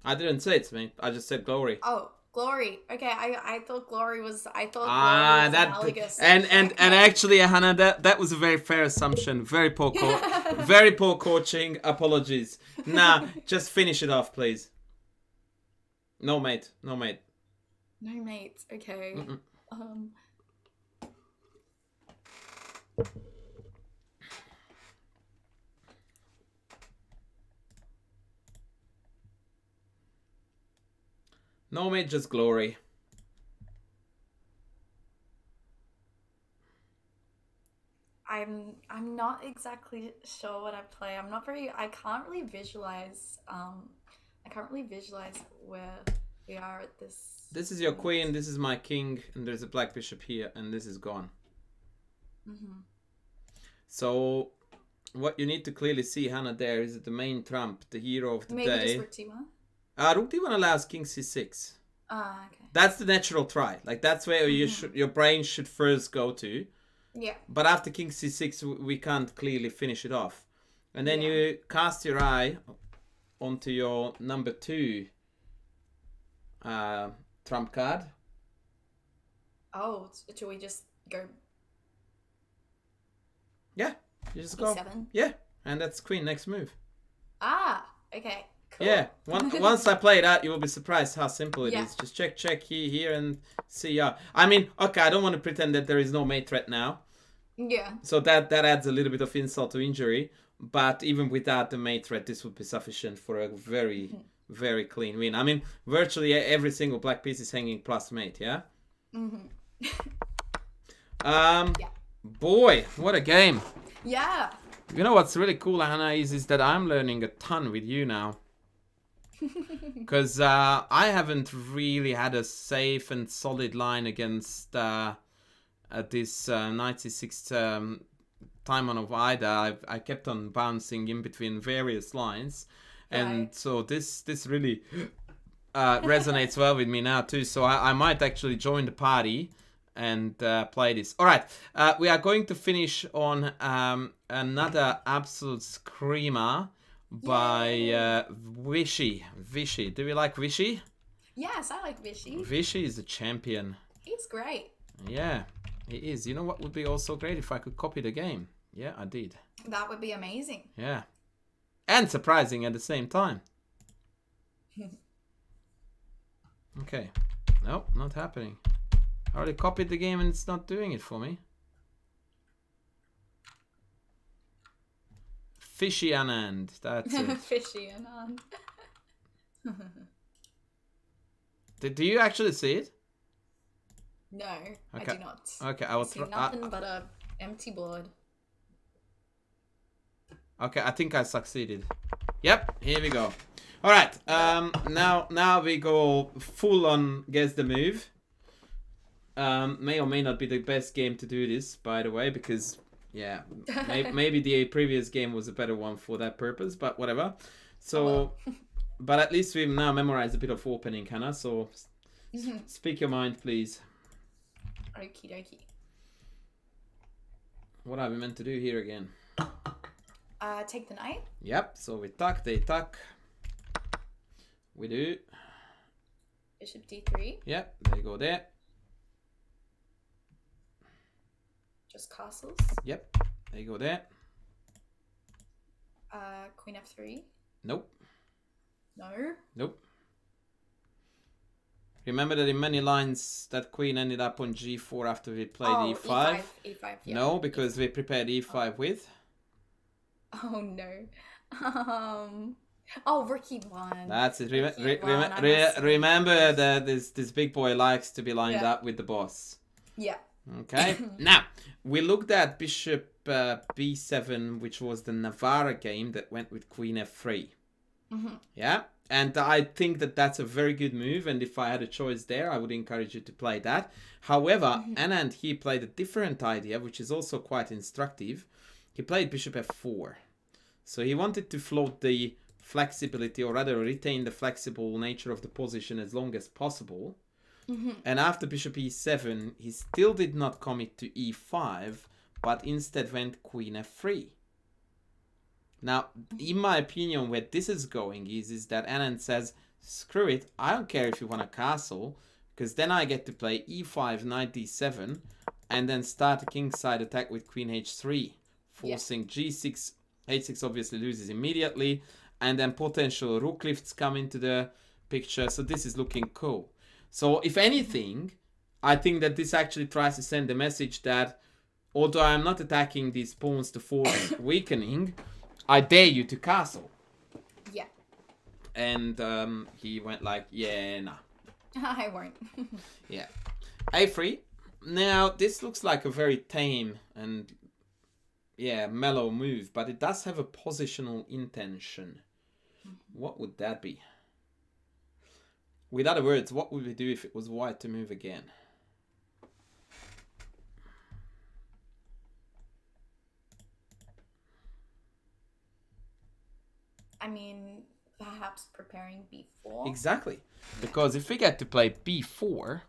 I didn't say it's me. I just said glory. Oh, glory. Okay, I thought glory was analogous. And actually, Hannah, that was a very fair assumption. Very poor very poor coaching. Apologies. Nah, just finish it off, please. No mate. No mate. No mates. Okay. No mate, just glory. I'm not exactly sure what I play. I can't really visualize where we are at this. This is your queen, this is my king, and there's a black bishop here, and this is gone. So what you need to clearly see, Hannah, there is the main trump, the hero of the day. Maybe just rook d1? Rook d1 allows king c6. Okay. That's the natural try. Like that's where your brain should first go to. Yeah. But after king c6, we can't clearly finish it off. And then you cast your eye onto your number 2 trump card. Oh, should we just go? Yeah, you just go. E7? Yeah, and that's queen next move. Ah, okay. Cool. Yeah, once I play that, you will be surprised how simple it is. Just check here and see. Yeah, I mean, okay, I don't want to pretend that there is no mate threat now. Yeah. So that adds a little bit of insult to injury. But even without the mate threat, this would be sufficient for a very, very clean win. I mean, virtually every single black piece is hanging plus mate, yeah? Yeah. Boy, what a game. Yeah. You know what's really cool, Hannah, is that I'm learning a ton with you now. Because I haven't really had a safe and solid line against this 96 Taimanov either. I kept on bouncing in between various lines. And Right. so this really resonates well with me now too. So I might actually join the party and play this. All right, we are going to finish on another absolute screamer by Vishy. Vishy, do you like Vishy? Yes, I like Vishy. Vishy is a champion. He's great. Yeah, he is. You know what would be also great if I could copy the game? Yeah, I did. That would be amazing. Yeah, and surprising at the same time. Okay. Nope, not happening. I already copied the game and it's not doing it for me. Fishy Anand. That's it. Fishy and Do you actually see it? No, Okay. I do not. Okay, I will I see nothing but a empty board. Okay, I think I succeeded. Yep, here we go. All right. Now we go full on guess the move. May or may not be the best game to do this, by the way, because yeah, maybe the previous game was a better one for that purpose, but whatever. So, but at least we've now memorized a bit of opening, Hannah. So, speak your mind, please. Okie dokie. What are we meant to do here again? Take the knight. Yep. So we tuck, they tuck. We do. Bishop d3. Yep. They go there. Just castles. Yep. They go there. Queen f3. Nope. No. Nope. Remember that in many lines that queen ended up on g4 after we played e5? E5, yeah. No, because we prepared e5 with. Oh no. Oh, Rook E1. That's it. E1, Remember that this big boy likes to be lined up with the boss. Yeah. Okay. Now, we looked at bishop b7, which was the Navarra game that went with queen f3. Yeah. And I think that that's a very good move. And if I had a choice there, I would encourage you to play that. However, Anand, he played a different idea, which is also quite instructive. He played bishop f4. So he wanted to float the flexibility, or rather retain the flexible nature of the position as long as possible. And after bishop e7, he still did not commit to e5, but instead went queen f3. Now, in my opinion, where this is going is that Anand says, screw it, I don't care if you want a castle, because then I get to play e5, knight d7, and then start a kingside attack with queen h3, forcing g6, h6 obviously loses immediately, and then potential rook lifts come into the picture, so this is looking cool. So, if anything, I think that this actually tries to send the message that, although I'm not attacking these pawns to force weakening, I dare you to castle. Yeah. And he went like, yeah, nah. I won't. Yeah. A3. Now, this looks like a very tame and, yeah, mellow move, but it does have a positional intention. What would that be? With other words, what would we do if it was white to move again? I mean, perhaps preparing b4. Exactly. Because if we get to play b4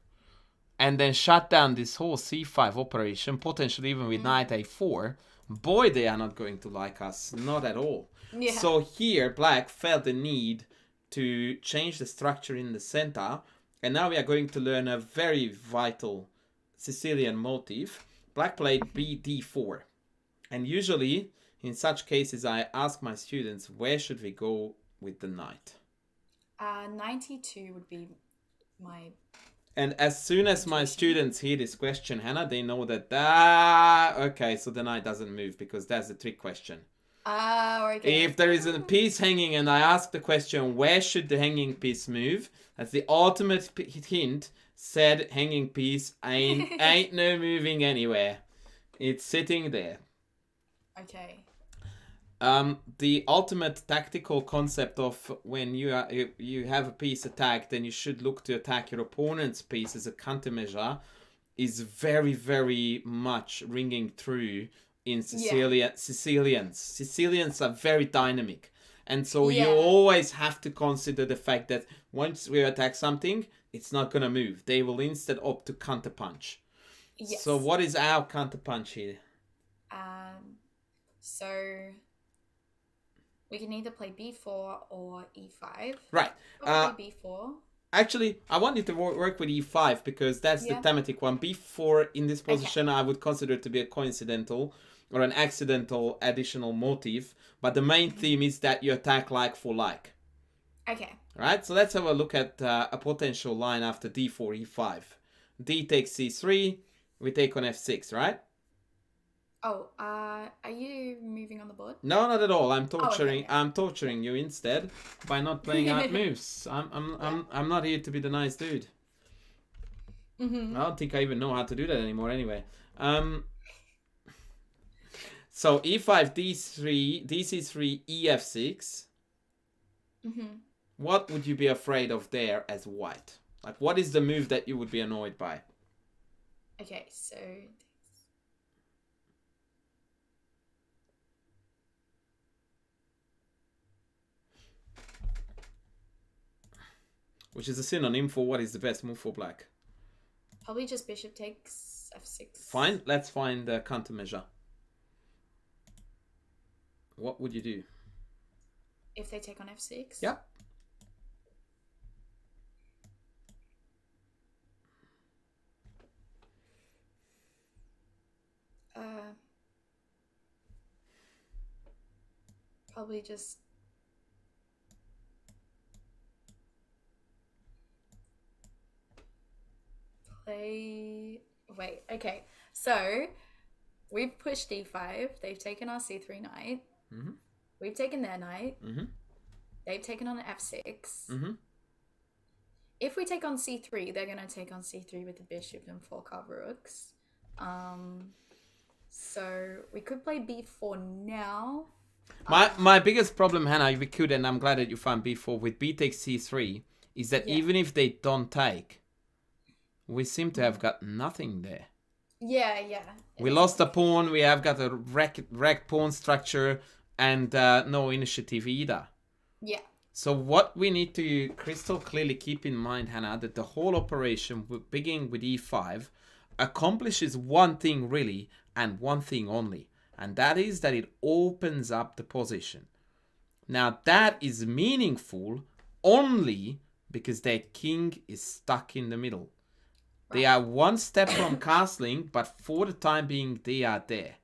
and then shut down this whole c5 operation, potentially even with knight a4, boy, they are not going to like us. Not at all. Yeah. So here, black felt the need to change the structure in the center. And now we are going to learn a very vital Sicilian motif. Black played bd4. And usually, in such cases, I ask my students, where should we go with the knight? 92 would be my... And as soon as my students hear this question, Hannah, they know that, okay, so the knight doesn't move, because that's the trick question. Okay. If there is a piece hanging and I ask the question, where should the hanging piece move? That's the ultimate hint Said hanging piece ain't no moving anywhere. It's sitting there. Okay. The ultimate tactical concept of when you have a piece attacked, then you should look to attack your opponent's piece as a countermeasure, is very, very much ringing through in Sicilians. Sicilians are very dynamic. And so you always have to consider the fact that once we attack something, it's not going to move. They will instead opt to counterpunch. Yes. So what is our counterpunch here? So we can either play b4 or e5. Right. Probably b4. Actually, I want you to work with e5 because that's the thematic one. b4 in this position I would consider to be a coincidental or an accidental additional motif. But the main theme is that you attack like for like. Okay. Right, so let's have a look at a potential line after d4, e5. D takes c3, we take on f6, right? Oh, are you moving on the board? No, not at all. I'm torturing. I'm torturing you instead by not playing out moves. I'm not here to be the nice dude. I don't think I even know how to do that anymore. Anyway, so e5, d3, dc3, ef6. What would you be afraid of there as white? Like, what is the move that you would be annoyed by? Okay, so which is a synonym for what is the best move for black. Probably just bishop takes f6. Fine, let's find the countermeasure. What would you do? If they take on f6? Yep. Probably just play. Wait, okay. So we've pushed d5. They've taken our c3 knight. We've taken their knight. They've taken on f6. If we take on c3, they're going to take on c3 with the bishop and 4 cover rooks. So we could play b4 now. My biggest problem, Hannah, we could, and I'm glad that you found b4 with b takes c3, is that even if they don't take, we seem to have got nothing there. Yeah. We lost a pawn. We have got a wrecked pawn structure and no initiative either. Yeah. So what we need to crystal clearly keep in mind, Hannah, that the whole operation, beginning with e5, accomplishes one thing really and one thing only. And that is that it opens up the position. Now that is meaningful only because their king is stuck in the middle. They are one step from castling, but for the time being, they are there.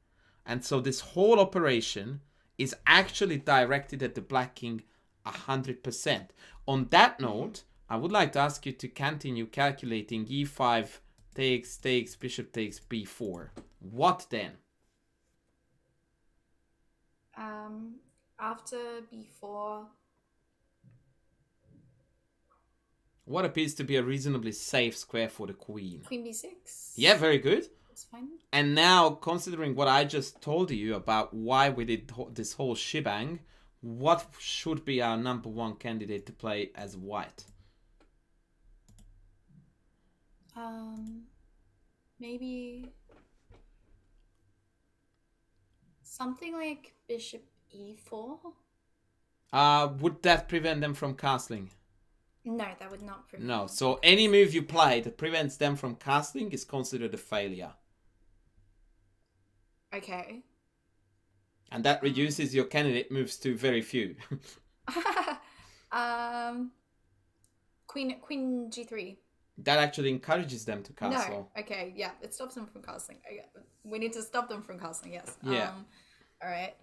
And so this whole operation is actually directed at the black king 100%. On that note, I would like to ask you to continue calculating e5 takes, bishop takes, b4. What then? After b4... What appears to be a reasonably safe square for the queen? Queen b6. Yeah, very good. That's fine. And now, considering what I just told you about why we did this whole shebang, what should be our number one candidate to play as white? Maybe something like bishop e4. Would that prevent them from castling? No, that would not prevent. No, so any move you play that prevents them from castling is considered a failure. Okay. And that reduces your candidate moves to very few. Queen g3. That actually encourages them to castle. No, okay, yeah, it stops them from castling. Okay. We need to stop them from castling, yes. Yeah. All right.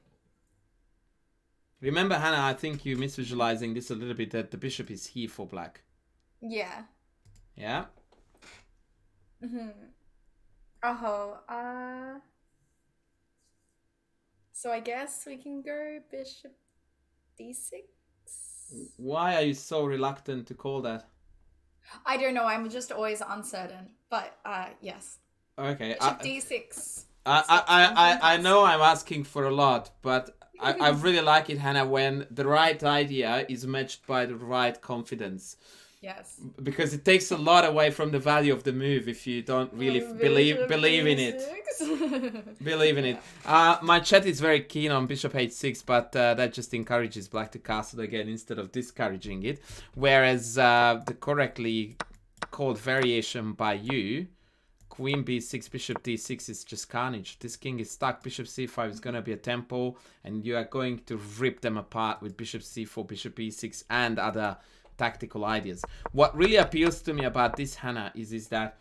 Remember, Hannah, I think you're misvisualizing this a little bit, that the bishop is here for black. Yeah. Yeah? So I guess we can go bishop d6. Why are you so reluctant to call that? I don't know. I'm just always uncertain. But yes, Okay. bishop d6 I, stops pawn to I pass. know I'm asking for a lot, but I really like it, Hannah, when the right idea is matched by the right confidence. Yes. Because it takes a lot away from the value of the move if you don't really Bishop believe in it. d6. Believe in it. Yeah. My chat is very keen on bishop h6, but that just encourages black to castle again instead of discouraging it. Whereas the correctly called variation by you, queen b6, bishop d6 is just carnage. This king is stuck. Bishop c5 is going to be a tempo, and you are going to rip them apart with bishop c4, bishop e6, and other tactical ideas. What really appeals to me about this, Hannah, is that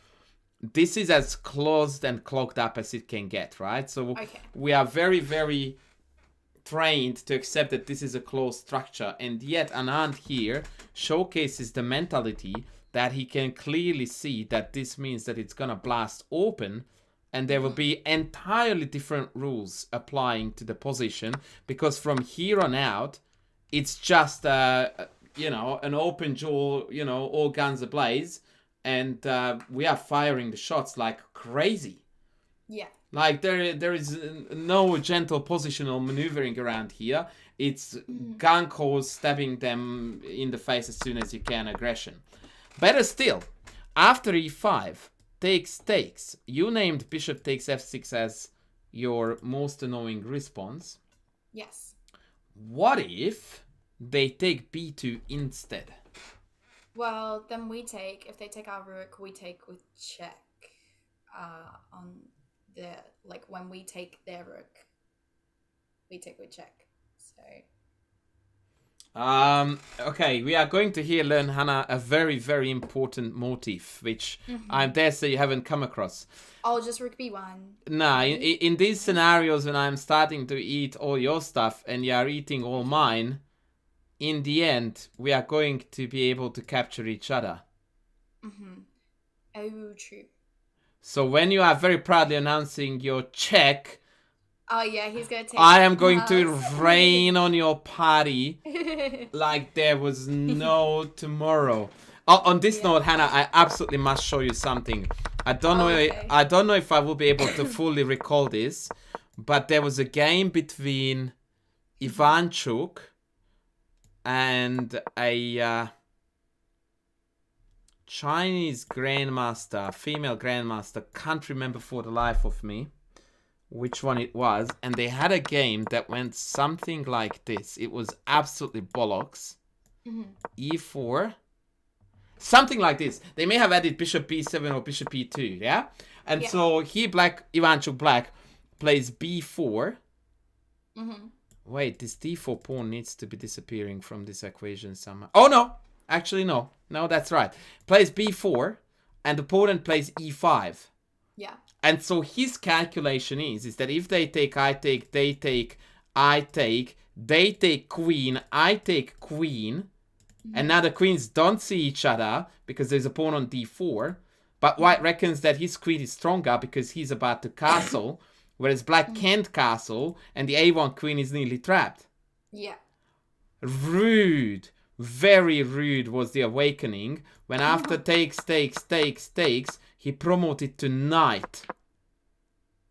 this is as closed and clogged up as it can get, right? So we are very, very trained to accept that this is a closed structure, and yet Anand here showcases the mentality that he can clearly see that this means that it's gonna blast open, and there will be entirely different rules applying to the position, because from here on out it's just an open jaw, all guns ablaze, and we are firing the shots like crazy. Yeah. Like there is no gentle positional maneuvering around here. It's gun calls, stabbing them in the face as soon as you can, aggression. Better still, after e5, takes. You named bishop takes f6 as your most annoying response. Yes. What if they take b2 instead? Well, then if they take our rook, we take with check. On the, like, when we take their rook, we take with check. So. Okay, we are going to here learn, Hannah, a very, very important motif, which I dare say you haven't come across. Oh, just rook b1. Nah, in these scenarios when I'm starting to eat all your stuff and you are eating all mine, in the end, we are going to be able to capture each other. Oh, true. So when you are very proudly announcing your check, oh yeah, he's gonna take. I am going to rain on your party like there was no tomorrow. On this note, Hannah, I absolutely must show you something. I don't know. I don't know if I will be able to fully recall this, but there was a game between Ivanchuk and a Chinese grandmaster, female grandmaster. Can't remember for the life of me which one it was, and they had a game that went something like this. It was absolutely bollocks. E4, something like this. They may have added bishop b7 or bishop e2, yeah? And so here Ivanchuk black plays b4. Wait, this d4 pawn needs to be disappearing from this equation somehow. Oh no, actually no, that's right. Plays b4 and the opponent plays e5. Yeah. And so his calculation is that if they take, I take, they take, I take, they take queen, I take queen, and now the queens don't see each other because there's a pawn on d4, but white reckons that his queen is stronger because he's about to castle, whereas black can't castle, and the a1 queen is nearly trapped. Yeah. Rude. Very rude was the awakening when after takes, he promoted to knight.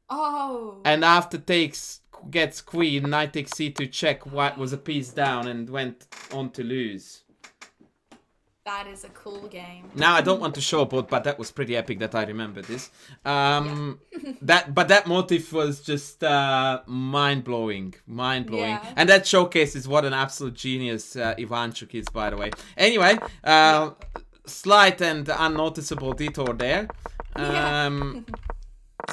Oh. And after takes gets queen, knight takes c2 check, white was a piece down and went on to lose. That is a cool game. Now I don't want to show both, but that was pretty epic that I remember this. That motif was just mind blowing. Yeah. And that showcases what an absolute genius Ivanchuk is, by the way. Anyway, slight and unnoticeable detour there.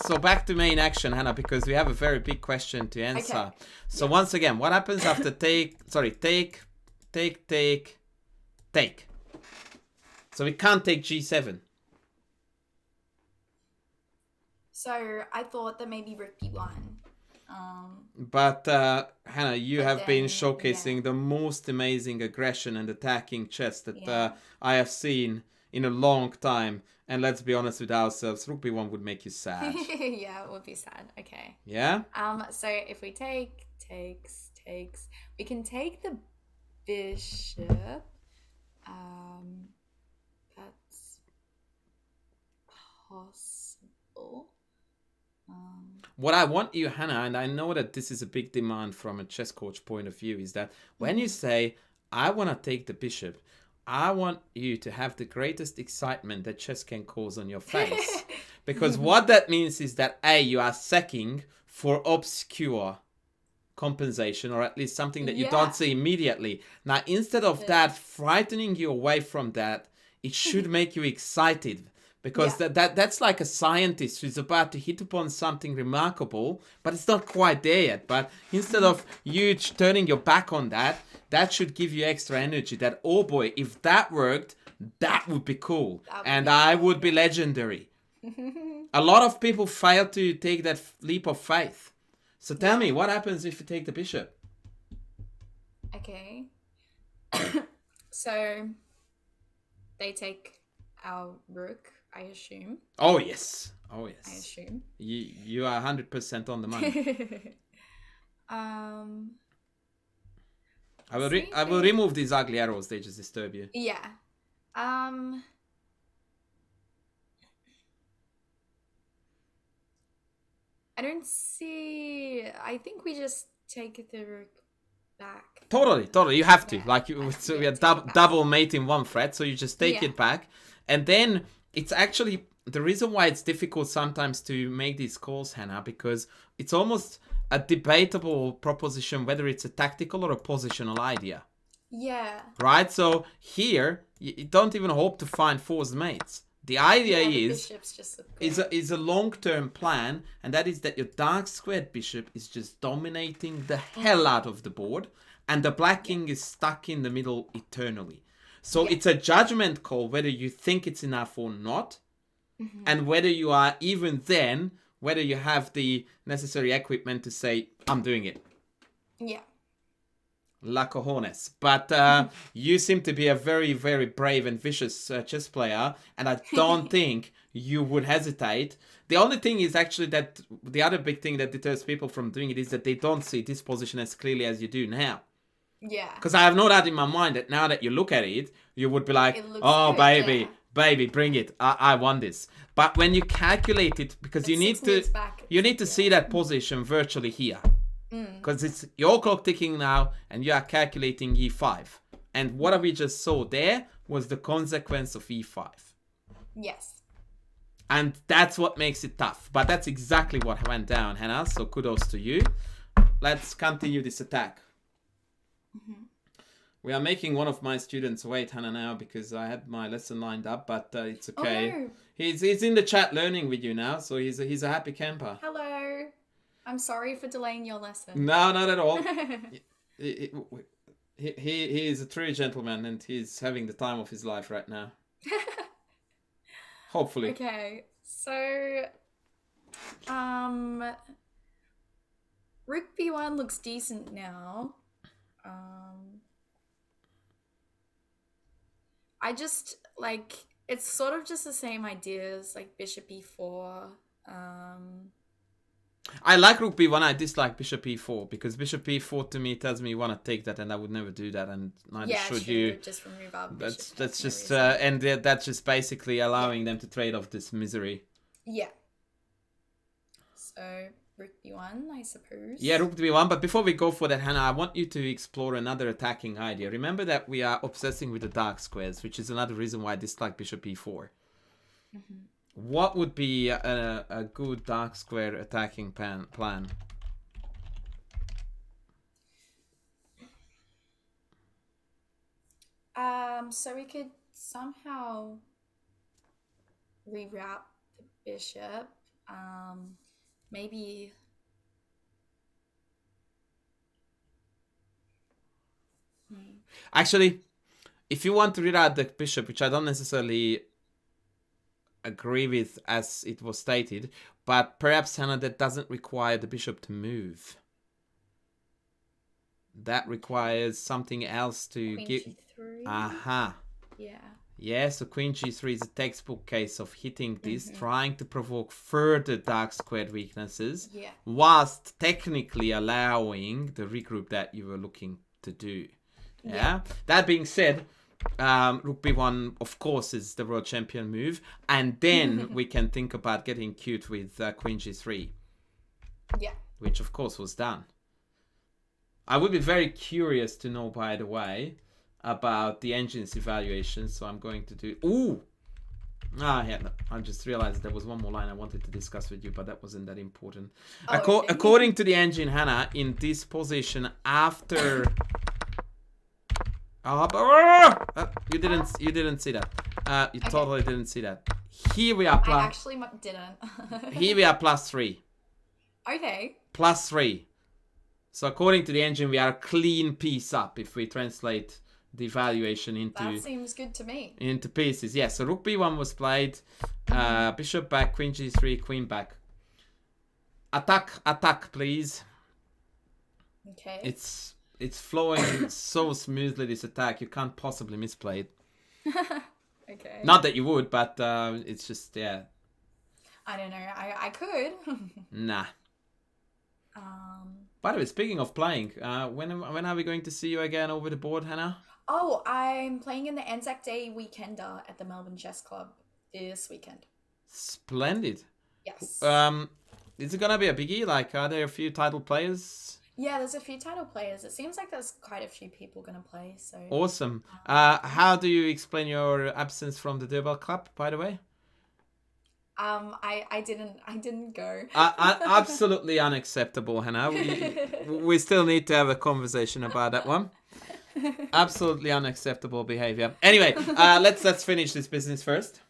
So back to main action, Hannah, because we have a very big question to answer. Okay. So once again, what happens after take? So we can't take g7. So I thought that maybe rook b1. But Hannah, you have been showcasing the most amazing aggression and attacking chess that I have seen in a long time. And let's be honest with ourselves, rook b1 would make you sad. Yeah, it would be sad. Okay. Yeah? So if we takes, we can take the bishop. But possible. What I want you, Hannah, and I know that this is a big demand from a chess coach point of view, is that when you say, I want to take the bishop, I want you to have the greatest excitement that chess can cause on your face. Because what that means is that, A, you are sacking for obscure compensation, or at least something that you don't see immediately. Now, instead of that frightening you away from that, it should make you excited. Because that's like a scientist who's about to hit upon something remarkable, but it's not quite there yet. But instead of you turning your back on that, that should give you extra energy. That, oh boy, if that worked, that would be cool. And I would be legendary. A lot of people fail to take that leap of faith. So tell me, what happens if you take the bishop? Okay. So they take our rook, I assume. Oh, yes. Oh, yes. I assume. You are 100% on the money. I will remove these ugly arrows. They just disturb you. Yeah. I don't see... I think we just take the rook back. Totally. You have to. So we are double mate in one thread, so you just take it back. And then it's actually... The reason why it's difficult sometimes to make these calls, Hannah, because it's almost a debatable proposition whether it's a tactical or a positional idea. Yeah. Right? So here, you don't even hope to find forced mates. The idea is a long-term plan, and that is that your dark squared bishop is just dominating the hell out of the board, and the black king is stuck in the middle eternally. So it's a judgment call whether you think it's enough or not, and whether you are even then, whether you have the necessary equipment to say, I'm doing it. Yeah. La cojones. But you seem to be a very, very brave and vicious chess player, and I don't think you would hesitate. The only thing is actually that the other big thing that deters people from doing it is that they don't see this position as clearly as you do now. Yeah. Because I have no doubt in my mind that now that you look at it, you would be like, oh, good, baby, bring it. I won this. But when you calculate it, because you need to see that position virtually here. Because it's your clock ticking now, and you are calculating e5. And what we just saw there was the consequence of e5. Yes. And that's what makes it tough. But that's exactly what went down, Hannah. So kudos to you. Let's continue this attack. We are making one of my students wait, Hannah, now, because I had my lesson lined up, but it's okay. Oh, no. He's in the chat learning with you now, so he's a happy camper. Hello. I'm sorry for delaying your lesson. No, not at all. he is a true gentleman, and he's having the time of his life right now. Hopefully. Okay, so Rook B1 looks decent now. I just it's sort of just the same ideas like Bishop E4. I like Rook B1. I dislike Bishop E4 because Bishop E4 to me tells me you want to take that, and I would never do that, and neither should you. Just remove our bishop. That's just and that's just basically allowing them to trade off this misery. Yeah. So Rook B1, I suppose. Yeah, Rook B1. But before we go for that, Hannah, I want you to explore another attacking idea. Remember that we are obsessing with the dark squares, which is another reason why I dislike Bishop E4. What would be a good dark square attacking plan? So we could somehow reroute the bishop. Maybe. Actually, if you want to reroute the bishop, which I don't necessarily agree with as it was stated, but perhaps, Hannah, that doesn't require the bishop to move. That requires something else to give. Aha. Yeah. Yeah, so Queen G3 is a textbook case of hitting this, trying to provoke further dark squared weaknesses, whilst technically allowing the regroup that you were looking to do. Yeah. That being said, Rook b1, of course, is the world champion move. And then we can think about getting cute with queen g3. Yeah. Which, of course, was done. I would be very curious to know, by the way, about the engine's evaluation. So I'm going to do... Ooh! Yeah, no, I just realized there was one more line I wanted to discuss with you, but that wasn't that important. Oh, okay. According to the engine, Hannah, in this position after... you didn't see that. You totally didn't see that. Here we are. I actually didn't. Here we are +3. Okay. +3. So according to the engine, we are a clean piece up if we translate the evaluation into... That seems good to me. Into pieces. Yeah, so rook b1 was played. Bishop back, queen g3, queen back. Attack, please. Okay. It's flowing so smoothly, this attack. You can't possibly misplay it. Okay. Not that you would, but it's just, yeah. I don't know. I could. Nah. By the way, speaking of playing, when are we going to see you again over the board, Hannah? Oh, I'm playing in the Anzac Day Weekender at the Melbourne Chess Club this weekend. Splendid. Yes. Is it gonna be a biggie? Like, are there a few title players? Yeah, there's a few title players. It seems like there's quite a few people gonna play. So Awesome. How do you explain your absence from the Durbell Club, by the way? I didn't go. Absolutely unacceptable, Hannah. We still need to have a conversation about that one. Absolutely unacceptable behavior. Anyway, let's finish this business first.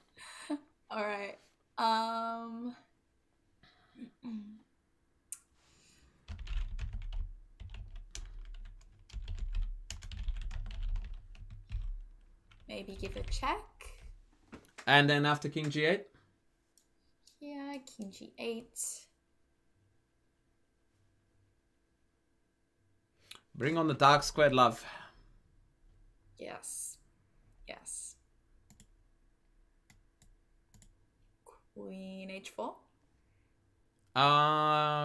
All right. Maybe give a check. And then after king g8? Yeah, king g8. Bring on the dark squared, love. Yes. Yes. Queen h4.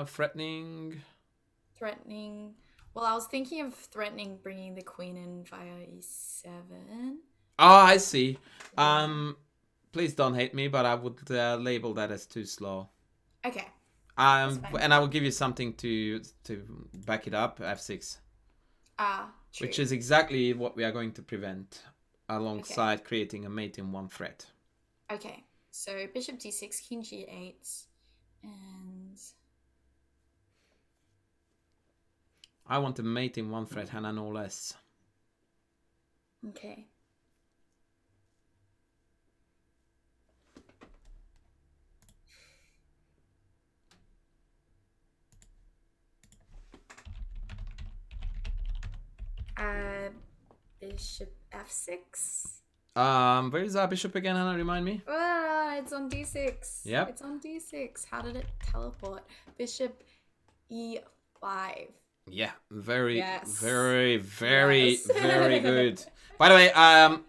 Threatening. Threatening. Well, I was thinking of threatening bringing the queen in via e7. Oh, I see. Please don't hate me, but I would label that as too slow. Okay. And I will give you something to back it up. F6. True. Which is exactly what we are going to prevent, alongside creating a mate in one threat. Okay. So bishop d6, king g8, and I want a mate in one threat, Hannah, no less. okay. Bishop f6. Where is our bishop again, Hannah? Remind me. It's on d6. Yep. It's on d6. How did it teleport? Bishop e5. Yeah, very Yes. very Yes. very good. By the way,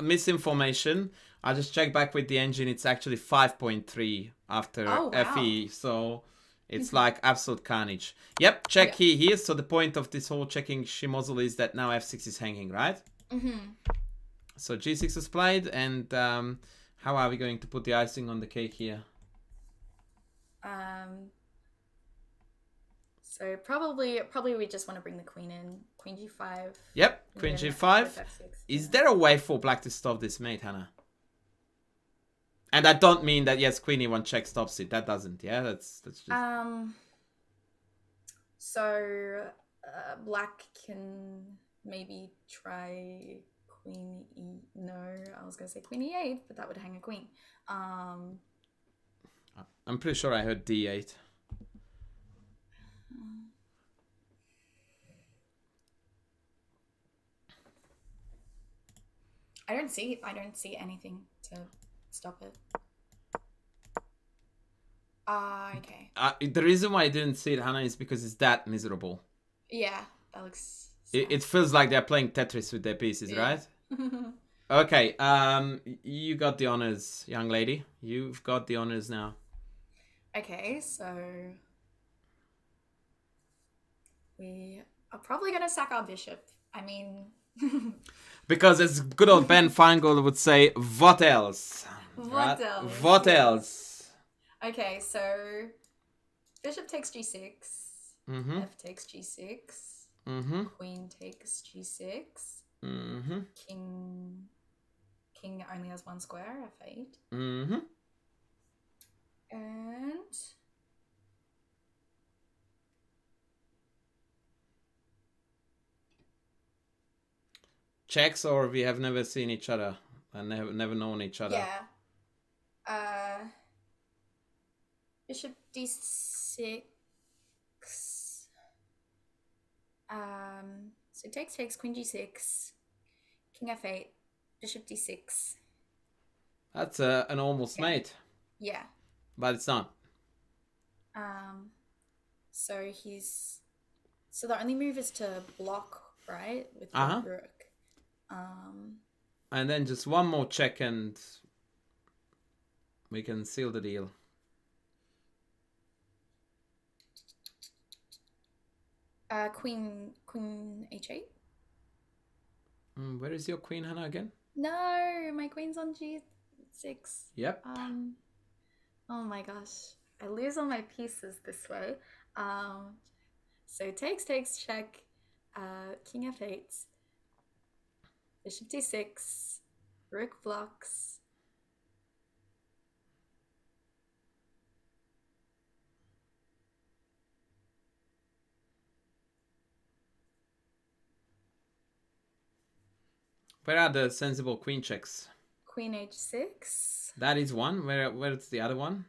misinformation. I just checked back with the engine. It's actually 5.3 after FE, so it's like absolute carnage. Yep, check here. So the point of this whole checking Shimozel is that now f6 is hanging, right? So g6 is played, and how are we going to put the icing on the cake here? So probably we just want to bring the queen in. Queen g5. Yep, queen g5. Is there a way for black to stop this mate, Hannah? And I don't mean that, yes, queen e1 check stops it. That doesn't, yeah? That's just... So black can maybe try queen e... No, I was going to say queen e8, but that would hang a queen. I'm pretty sure I heard d8. I don't see anything to stop it. Okay. The reason why I didn't see it, Hannah, is because it's that miserable. Yeah, that looks... It feels like they're playing Tetris with their pieces, right? Okay, you got the honors, young lady. You've got the honors now. Okay, so... we are probably going to sack our bishop. I mean, Because as good old Ben Feingold would say, what else? What else? What Yes. else? Okay, so bishop takes g6, Mm-hmm. f takes g6, Mm-hmm. queen takes g6, Mm-hmm. king only has one square, f8, Mm-hmm. and Checks, or we have never seen each other and never known each other. yeah, bishop d6. So takes queen g6, king f8, bishop d6. That's an almost mate, Yeah. but it's not. So the only move is to block, right, with the Uh-huh. rook. And then just one more check and we can seal the deal. Queen h8. Where is your queen, Hannah, again? No, my queen's on g6. Yep. Oh my gosh, I lose all my pieces this way. So takes, check, king f8, bishop d6, rook blocks. Where are the sensible queen checks? Queen h6. That is one. Where's the other one?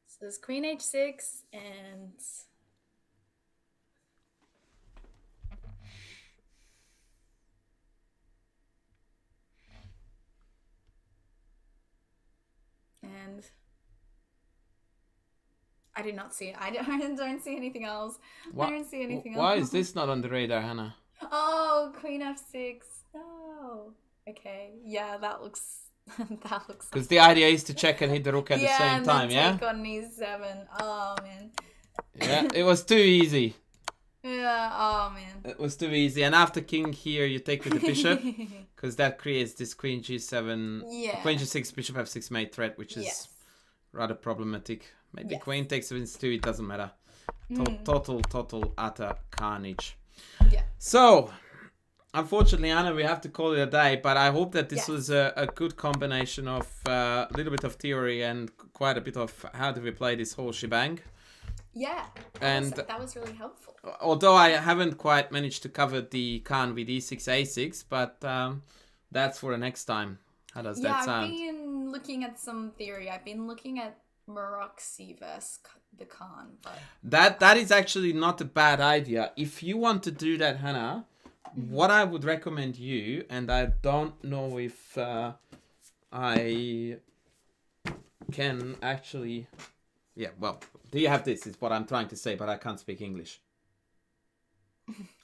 So there's queen h6 and I did not see it. I don't see anything else. I don't see anything else. Why is this not on the radar, Hannah? Oh, queen f6. No. Okay. Yeah, that looks that looks. Because the idea is to check and hit the rook at the same time, yeah? Take on e7. Oh man. Yeah, it was too easy. Yeah. Oh man. It was too easy. And after king here, you take with the bishop, because that creates this queen g7, queen g6, bishop f6 mate threat, which is rather problematic. Maybe queen takes wins too. It doesn't matter. Total utter carnage. Yeah. So, unfortunately, Anna, we have to call it a day. But I hope that this was a good combination of a little bit of theory and quite a bit of how do we play this whole shebang. Yeah. That was really helpful. Although I haven't quite managed to cover the Khan with e6, a6, but that's for the next time. How does that sound? Yeah, I've been looking at some theory. I've been looking at Maroczy versus the Khan. But that is actually not a bad idea. If you want to do that, Hannah, what I would recommend you, and I don't know if I can actually... Yeah, well, do you have this? Is what I'm trying to say, but I can't speak English.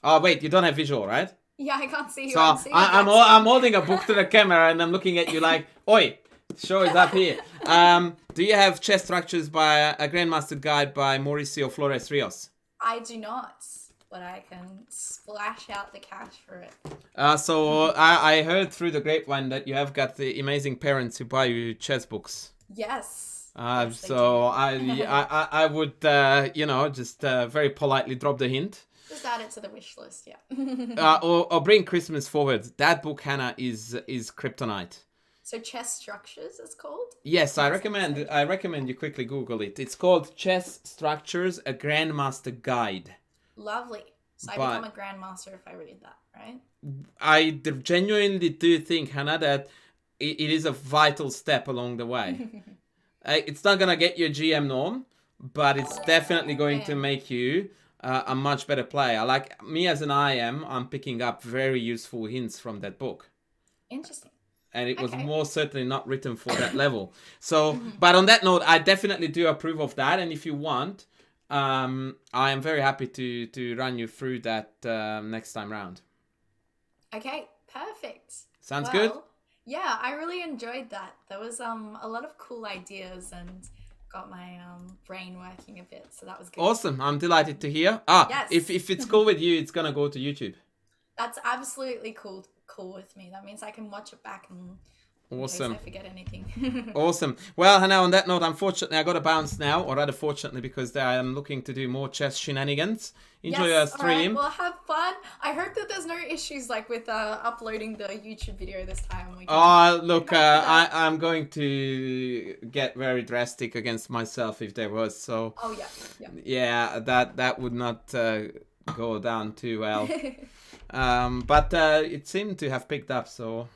Oh, wait, you don't have visual, right? Yeah, I can't see you. So I'm holding a book to the camera and I'm looking at you like, oi, show is up here. Do you have Chess Structures by a Grandmaster Guide by Mauricio Flores Rios? I do not, but I can splash out the cash for it. So I heard through the grapevine that you have got the amazing parents who buy you chess books. Yes. So I would, just very politely drop the hint. Just add it to the wish list, yeah. Or bring Christmas forward. That book, Hannah, is kryptonite. So Chess Structures, it's called? Yes, I recommend you quickly Google it. It's called Chess Structures, a Grandmaster Guide. Lovely. So I become a grandmaster if I read that, right? I genuinely do think, Hannah, that it is a vital step along the way. It's not going to get you a GM norm, but it's definitely going to make you a much better player. Like me as an IM, I'm picking up very useful hints from that book. Interesting. And it was more certainly not written for that level. So, but on that note, I definitely do approve of that. And if you want, I am very happy to run you through that next time round. Okay, perfect. Sounds good? Yeah, I really enjoyed that. There was a lot of cool ideas and got my brain working a bit, so that was good. Awesome. I'm delighted to hear. Yes. If it's cool with you, it's gonna go to YouTube. That's absolutely cool with me. That means I can watch it back and Awesome. in case I forget anything. Awesome. Well, Hannah, on that note, unfortunately, I got to bounce now, or rather fortunately, because I am looking to do more chess shenanigans. Enjoy your stream. All right, well, have fun. I hope that there's no issues like with uploading the YouTube video this time. Look, I'm going to get very drastic against myself if there was. So. Oh yeah. Yeah, that would not go down too well. But it seemed to have picked up, so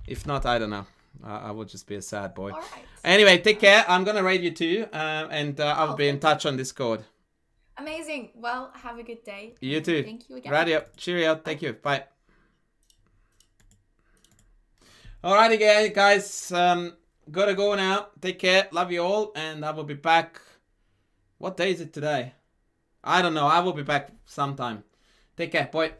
if not, I don't know. I will just be a sad boy. All right. Anyway, take care. I'm gonna raid you too, and I'll be in touch on Discord. Amazing. Well, have a good day. You too. Thank you again. Radio. Cheerio. Thank you. Bye. Alrighty, guys. Gotta go now. Take care. Love you all, and I will be back. What day is it today? I don't know. I will be back sometime. Take care. Bye.